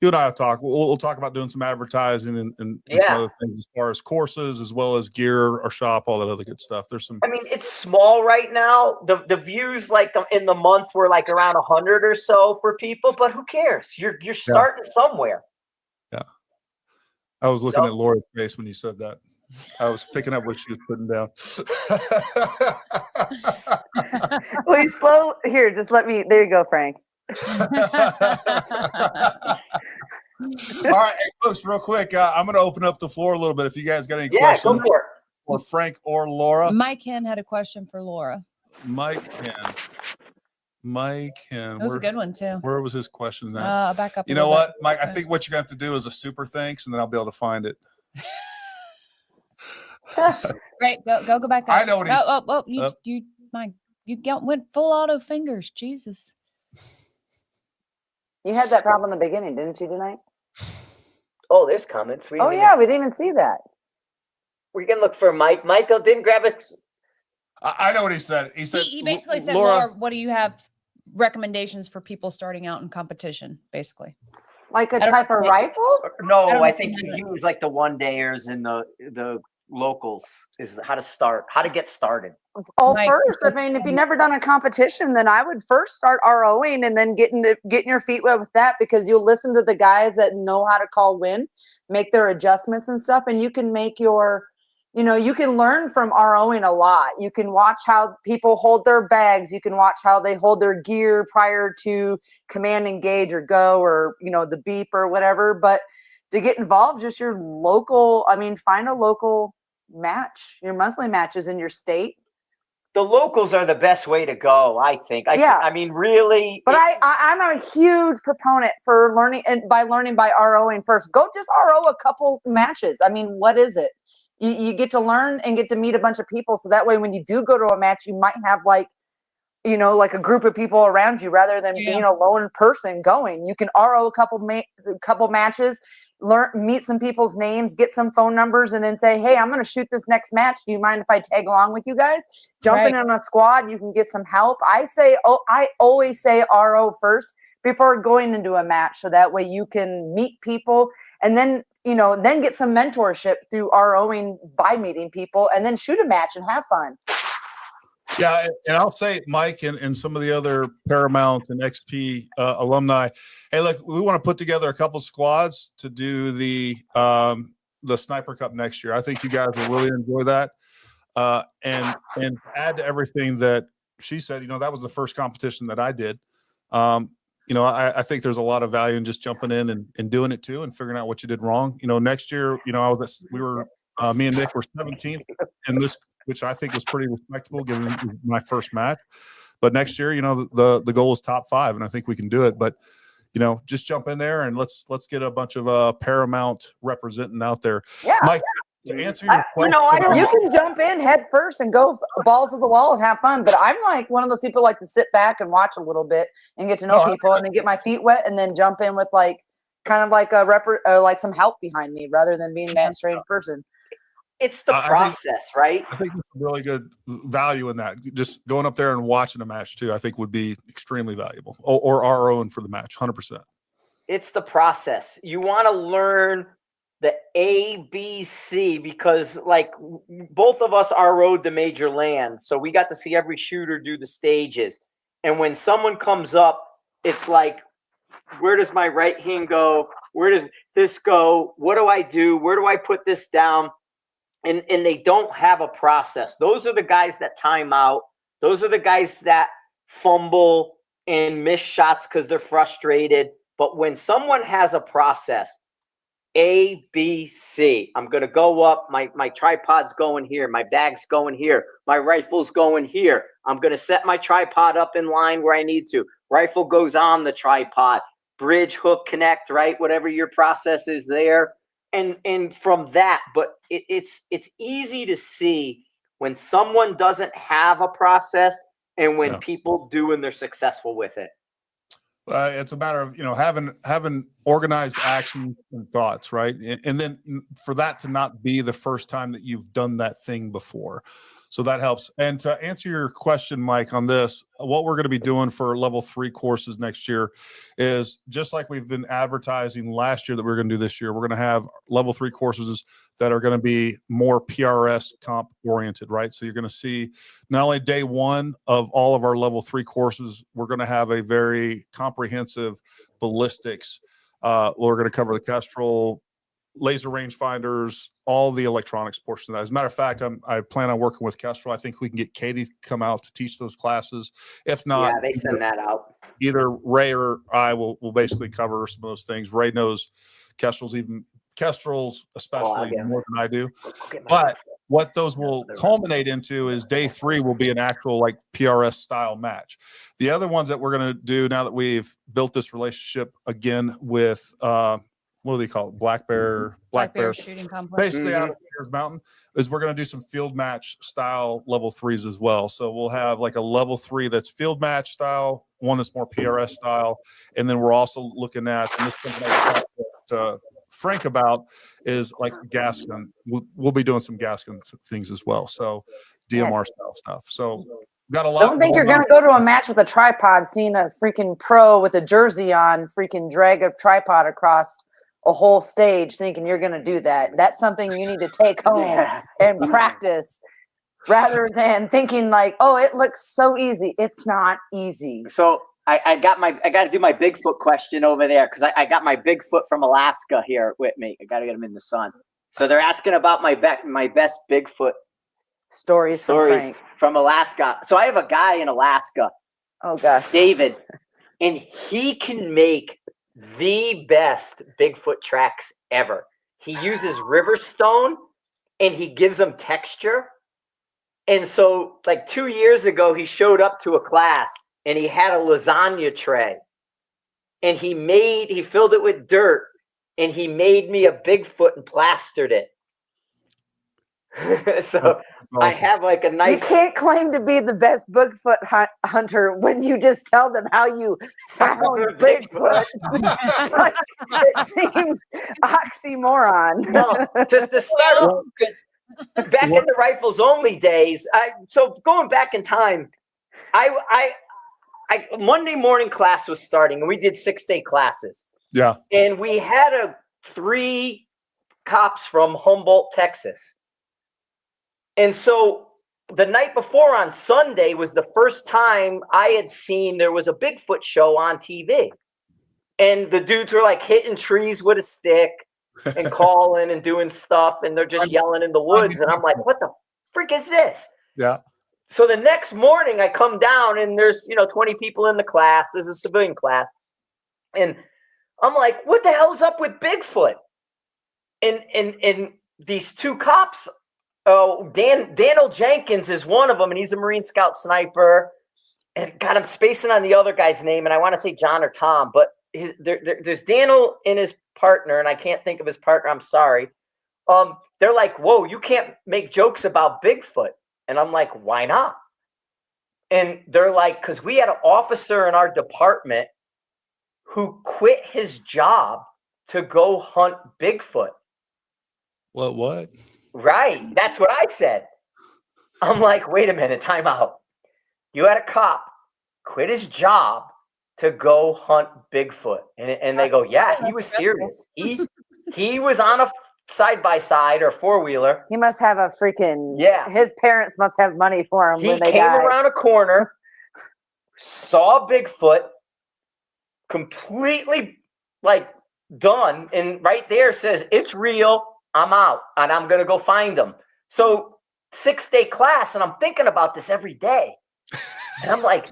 You and I will talk. We'll talk about doing some advertising and some other things as far as courses, as well as gear, our shop, all that other good stuff. There's some. I mean, it's small right now. The views like in the month were like around 100 or so for people, but who cares? You're starting somewhere. Yeah. I was looking at Laura's face when you said that. I was picking up what she was putting down. Will you slow here? Just let me. There you go, Frank. All right, hey, folks, real quick. I'm going to open up the floor a little bit. If you guys got any questions go for it. for Frank or Laura. Mike Hen had a question for Laura. Mike Hen. It was a good one too. Where was his question then? Back up. You know what, Mike? I think what you're going to have to do is a super thanks, and then I'll be able to find it. Great. Go back up. I know what he's. Went full auto fingers. Jesus. You had that problem in the beginning, didn't you, tonight? Oh, there's comments. We didn't even see that. We can look for Mike. Michael didn't grab it. I know what he said. He said he basically said, Laura, what do you have? recommendations for people starting out in competition, basically. Like a I don't type of know. rifle? No, don't I know think if you he know was like the one dayers and the locals is how to get started. Well, Mike, first, I mean, if you've never done a competition, then I would first start ROing and then getting your feet wet with that, because you'll listen to the guys that know how to call wind, make their adjustments and stuff, and you can make your, you can learn from ROing a lot. You can watch how people hold their bags. You can watch how they hold their gear prior to command, engage, or go, or the beep or whatever. But to get involved, just your local. I mean, find a local match, your monthly matches in your state. The locals are the best way to go, I think. Yeah. I mean, really. But I'm a huge proponent for learning, and by ROing first. Go just RO a couple matches. I mean, what is it? You get to learn and get to meet a bunch of people, so that way when you do go to a match, you might have like a group of people around you rather than being a lone person going. You can RO a couple matches, meet some people's names, get some phone numbers, and then say, hey, I'm going to shoot this next match. Do you mind if I tag along with you guys? Jump in on a squad. You can get some help. I always say RO first before going into a match, so that way you can meet people, and then then get some mentorship through ROing by meeting people, and then shoot a match and have fun. Yeah, and I'll say, Mike, and some of the other Paramount and XP alumni, hey, look, we want to put together a couple squads to do the Sniper Cup next year. I think you guys will really enjoy that, and add to everything that she said. That was the first competition that I did. I think there's a lot of value in just jumping in and doing it too, and figuring out what you did wrong. Next year, me and Nick were 17th in this, which I think was pretty respectable given my first match. But next year, the goal is top 5, and I think we can do it. But just jump in there and let's get a bunch of Paramount representing out there. Yeah. Mike, to answer your question, you can jump in head first and go balls to the wall and have fun. But I'm like one of those people like to sit back and watch a little bit and get to know people, and then get my feet wet, and then jump in with kind of like like some help behind me rather than being that strange person. It's the process, right? I think there's really good value in that. Just going up there and watching a match too, I think would be extremely valuable. Or our own for the match, 100%. It's the process. You want to learn the ABC, because both of us are road to major land. So we got to see every shooter do the stages. And when someone comes up, it's like, where does my right hand go? Where does this go? What do I do? Where do I put this down? And they don't have a process. Those are the guys that time out. Those are the guys that fumble and miss shots because they're frustrated. But when someone has a process, A, B, C, I'm going to go up. My tripod's going here. My bag's going here. My rifle's going here. I'm going to set my tripod up in line where I need to. Rifle goes on the tripod. Bridge, hook, connect, right? Whatever your process is there. And from that, but it's easy to see when someone doesn't have a process and when people do and they're successful with it. It's a matter of having organized action and thoughts, right? And then for that to not be the first time that you've done that thing before. So that helps. And to answer your question, Mike, on this, what we're going to be doing for level 3 courses next year is just like we've been advertising last year that we're going to do this year. We're going to have level 3 courses that are going to be more PRS comp oriented, right? So you're going to see not only day 1 of all of our level 3 courses, we're going to have a very comprehensive ballistics. We're going to cover the Kestrel, laser rangefinders, all the electronics portion of that. As a matter of fact, I plan on working with Kestrel. I think we can get Katie to come out to teach those classes. If not, they send that out. Either Ray or I will basically cover some of those things. Ray knows Kestrel's especially more than I do. But what those will culminate into is day 3 will be an actual PRS style match. The other ones that we're going to do now that we've built this relationship again with what do they call it? Black Bear Shooting Complex. Basically out of Bears Mountain is we're going to do some field match style level 3s as well. So we'll have a level 3 that's field match style, one that's more PRS style. And then we're also looking at, and this is something I talked to Frank about, is gas gun. We'll be doing some gas gun things as well. So DMR style stuff. So Got a lot. Don't think you're going gonna go to a match with a tripod, seeing a freaking pro with a jersey on, freaking drag a tripod across a whole stage, thinking you're gonna do that. That's something you need to take home Yeah. and practice, rather than thinking like, oh, it looks so easy. It's not easy. So I got to do my Bigfoot question over there because I got my Bigfoot from Alaska here with me. I got to get him in the sun. So they're asking about my best Bigfoot Stories from Frank. from Alaska. So I have a guy in Alaska, Oh gosh. David, and he can make the best Bigfoot tracks ever. He uses river stone and he gives them texture. And so like 2 years ago, he showed up to a class and he had a lasagna tray and he filled it with dirt and he made me a Bigfoot and plastered it. So Awesome. I have like a nice. You can't claim to be the best Bigfoot hunter when you just tell them how you found Bigfoot. Like, it seems oxymoron. No, just to start off, back in the rifles only days. So going back in time, I Monday morning class was starting, and we did 6-day classes. Yeah. And we had 3 cops from Humboldt, Texas. And so the night before on Sunday was the first time I had seen there was a Bigfoot show on TV. And the dudes were like hitting trees with a stick and calling and doing stuff. And they're just yelling in the woods. And I'm like, what the frick is this? Yeah. So the next morning I come down and there's, 20 people in the class. There's a civilian class. And I'm like, what the hell's up with Bigfoot? And these 2 cops, Daniel Jenkins is one of them, and he's a Marine Scout sniper. And God, I'm spacing on the other guy's name, and I want to say John or Tom, but there's Daniel and his partner, and I can't think of his partner. I'm sorry. They're like, whoa, you can't make jokes about Bigfoot. And I'm like, why not? And they're like, because we had an officer in our department who quit his job to go hunt Bigfoot. What? Right. That's what I said. I'm like, wait a minute, time out. You had a cop quit his job to go hunt Bigfoot. And they go, yeah, he was serious. He was on a side-by-side or 4-wheeler. He must have a freaking, his parents must have money for him He when they came died. around a corner, saw Bigfoot, completely like done, and right there says, it's real. I'm out and I'm going to go find them. So 6-day class. And I'm thinking about this every day. And I'm like,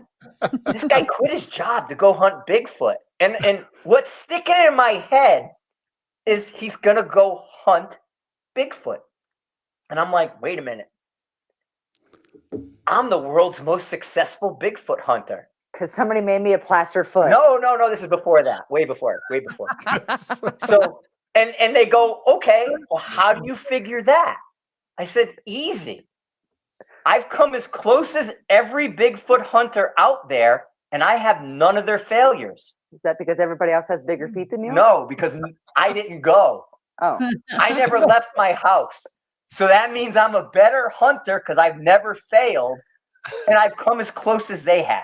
this guy quit his job to go hunt Bigfoot. And what's sticking in my head is he's going to go hunt Bigfoot. And I'm like, wait a minute. I'm the world's most successful Bigfoot hunter. Because somebody made me a plaster foot. No. This is before that. Way before. So, and they go, okay, well, how do you figure that? I said, easy. I've come as close as every Bigfoot hunter out there, and I have none of their failures. Is that because everybody else has bigger feet than you? No, because I didn't go. Oh. I never left my house. So that means I'm a better hunter because I've never failed, and I've come as close as they have.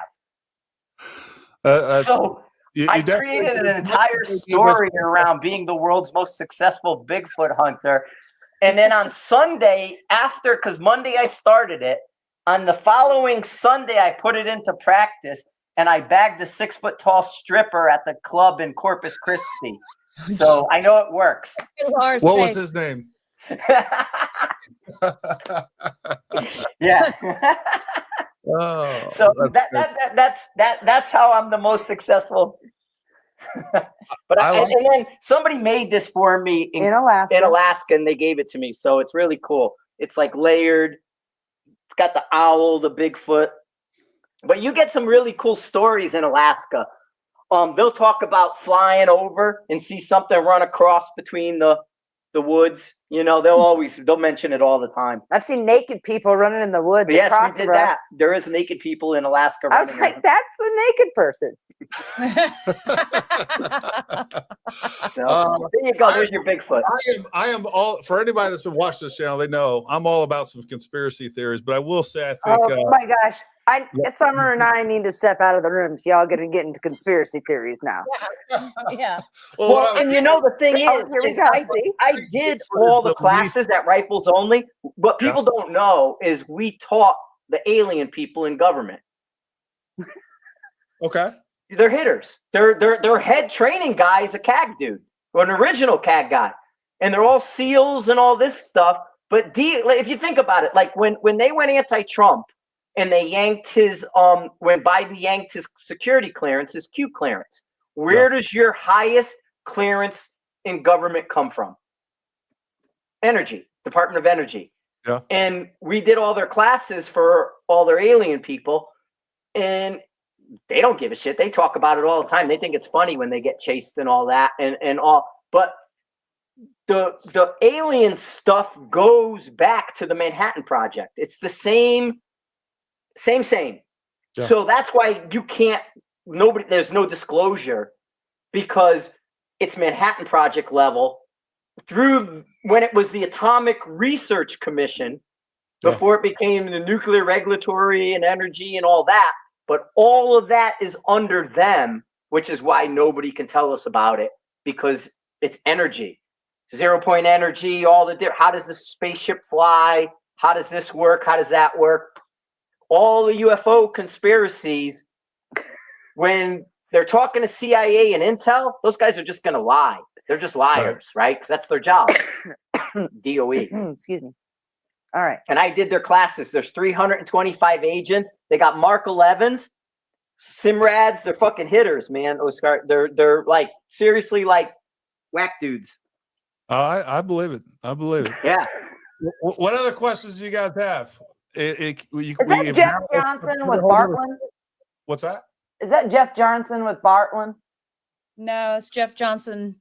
I created an entire story around being the world's most successful Bigfoot hunter. And then on Sunday, because Monday I started it, on the following Sunday, I put it into practice and I bagged a 6-foot-tall stripper at the club in Corpus Christi. So I know it works. What was his name? Yeah. Oh, so that's how I'm the most successful. But and then somebody made this for me in Alaska, and they gave it to me, so it's really cool. It's like layered. It's got the owl, the Bigfoot, but you get some really cool stories in Alaska. They'll talk about flying over and see something run across between the woods. They'll mention it all the time. I've seen naked people running in the woods. Yes, we did that. There is naked people in Alaska. I was like, that's the naked person. So, there you go. There's your Bigfoot. I am all, for anybody that's been watching this channel, they know I'm all about some conspiracy theories, but I will say, I think oh my gosh, Summer and I need to step out of the room if y'all gonna get into conspiracy theories now. Yeah. Well, and you know the thing Oh, is, here we is go. I did all the classes at Rifles Only. What people don't know is we taught the alien people in government. Okay. They're hitters. Their head training guy is a CAG dude, or an original CAG guy, and they're all SEALs and all this stuff. But if you think about it, like when they went anti-Trump and they yanked his when Biden yanked his security clearance, his Q clearance, where does your highest clearance in government come from? Energy, Department of Energy. Yeah. And we did all their classes for all their alien people, and they don't give a shit. They talk about it all the time. They think it's funny when they get chased and all that and all. But the alien stuff goes back to the Manhattan Project. It's the same. Yeah. So that's why you can't. There's no disclosure because it's Manhattan Project level through when it was the Atomic Research Commission before it became the Nuclear Regulatory and Energy and all that. But all of that is under them, which is why nobody can tell us about it because it's energy, 0 point energy, all the how does the spaceship fly? How does this work? How does that work? All the UFO conspiracies, when they're talking to CIA and Intel, those guys are just going to lie. They're just liars, right? Because that's their job. DOE. Excuse me. All right. And I did their classes. There's 325 agents. They got Mark 11s, Simrads. They're fucking hitters, man. They're like seriously like whack dudes. I believe it. I believe it. Yeah. What other questions do you guys have? Is that Jeff Johnson with Bartland? What's that? Is that Jeff Johnson with Bartland? No, it's Jeff Johnson,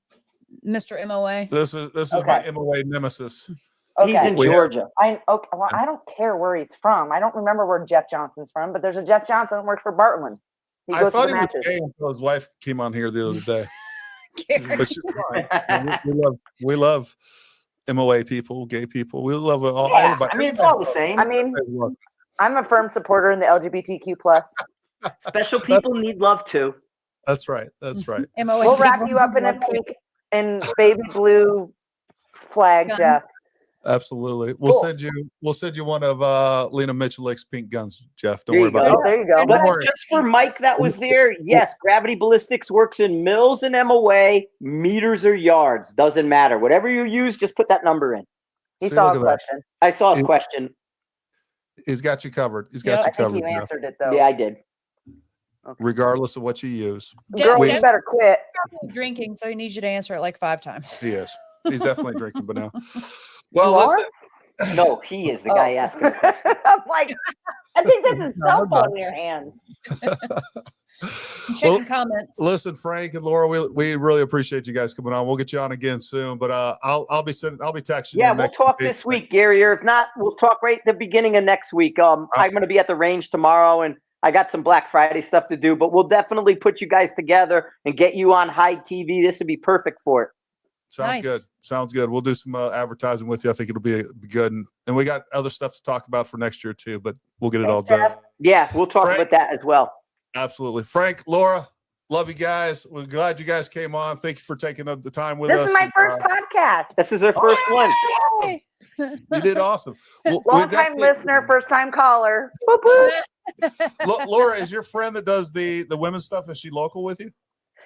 Mr. MOA. This is my MOA nemesis. Okay. He's in Georgia. Well, I don't care where he's from. I don't remember where Jeff Johnson's from, but there's a Jeff Johnson that works for Bartland. I thought he was gay until his wife came on here the other day. But she's fine. We love MOA people, gay people. We love all. Everybody. I mean, it's all the same. I mean, I'm a firm supporter in the LGBTQ plus. Special people need love too. That's right. That's right. MOA. We'll wrap you up in a pink and baby blue flag, Jeff. Absolutely. We'll send you one of Lena Michelik's pink guns, Jeff. Don't worry about it. There you go. But just for Mike that was there, yes, Gravity Ballistics works in mils and MOA, meters or yards. Doesn't matter. Whatever you use, just put that number in. He saw a question. I saw his question. He's got you covered. He's got you covered. I think you answered it, though. Yeah, I did. Okay. Regardless of what you use. Girl, you better quit. Drinking, so he needs you to answer it like 5 times. He is. He's definitely drinking, but now. Well, listen. No, he is the guy asking the question. I'm like, I think that's his cell phone in your hand. Checking comments. Listen, Frank and Laura, we really appreciate you guys coming on. We'll get you on again soon, but I'll be texting you. Yeah, we'll talk this week, Gary, or if not, we'll talk right at the beginning of next week. I'm going to be at the range tomorrow, and I got some Black Friday stuff to do, but we'll definitely put you guys together and get you on High TV. This would be perfect for it. Sounds good. Sounds good. We'll do some advertising with you. I think it'll be good. And we got other stuff to talk about for next year too, but we'll get it all done. Yeah, we'll talk about that as well. Absolutely. Frank, Laura, love you guys. We're glad you guys came on. Thank you for taking the time with us. This is my first podcast. This is our first one. You did awesome. Long-time listener, first-time caller. Laura, is your friend that does the women's stuff, is she local with you?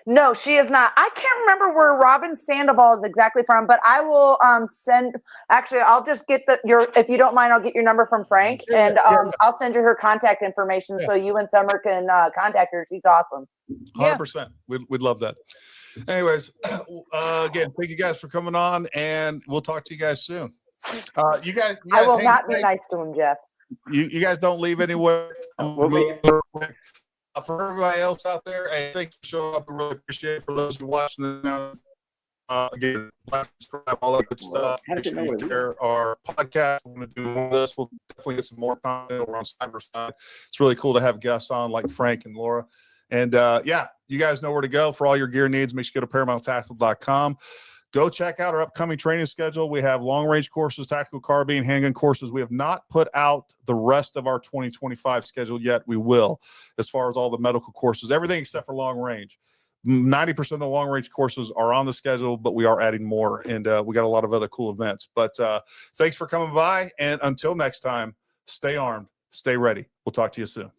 No, she is not. I can't remember where Robin Sandoval is exactly from, but I will send. Actually, I'll just get if you don't mind, I'll get your number from Frank, and I'll send you her contact information so you and Summer can contact her. She's awesome. 100%. We'd love that. Anyways, again, thank you guys for coming on, and we'll talk to you guys soon. You guys I will not be nice to him, Jeff. You guys don't leave anywhere. For everybody else out there, hey, thanks for showing up. I really appreciate it. For those who are watching this now, again, like, subscribe, all that good stuff. Make sure you share our podcast. We're going to do more of this. We'll definitely get some more content over on Cyber Side. It's really cool to have guests on like Frank and Laura. And you guys know where to go for all your gear needs. Make sure you go to ParamountTactical.com. Go check out our upcoming training schedule. We have long range courses, tactical carbine, handgun courses. We have not put out the rest of our 2025 schedule yet. We will, as far as all the medical courses, everything except for long range. 90% of the long range courses are on the schedule, but we are adding more, and we got a lot of other cool events. But thanks for coming by, and until next time, stay armed, stay ready. We'll talk to you soon.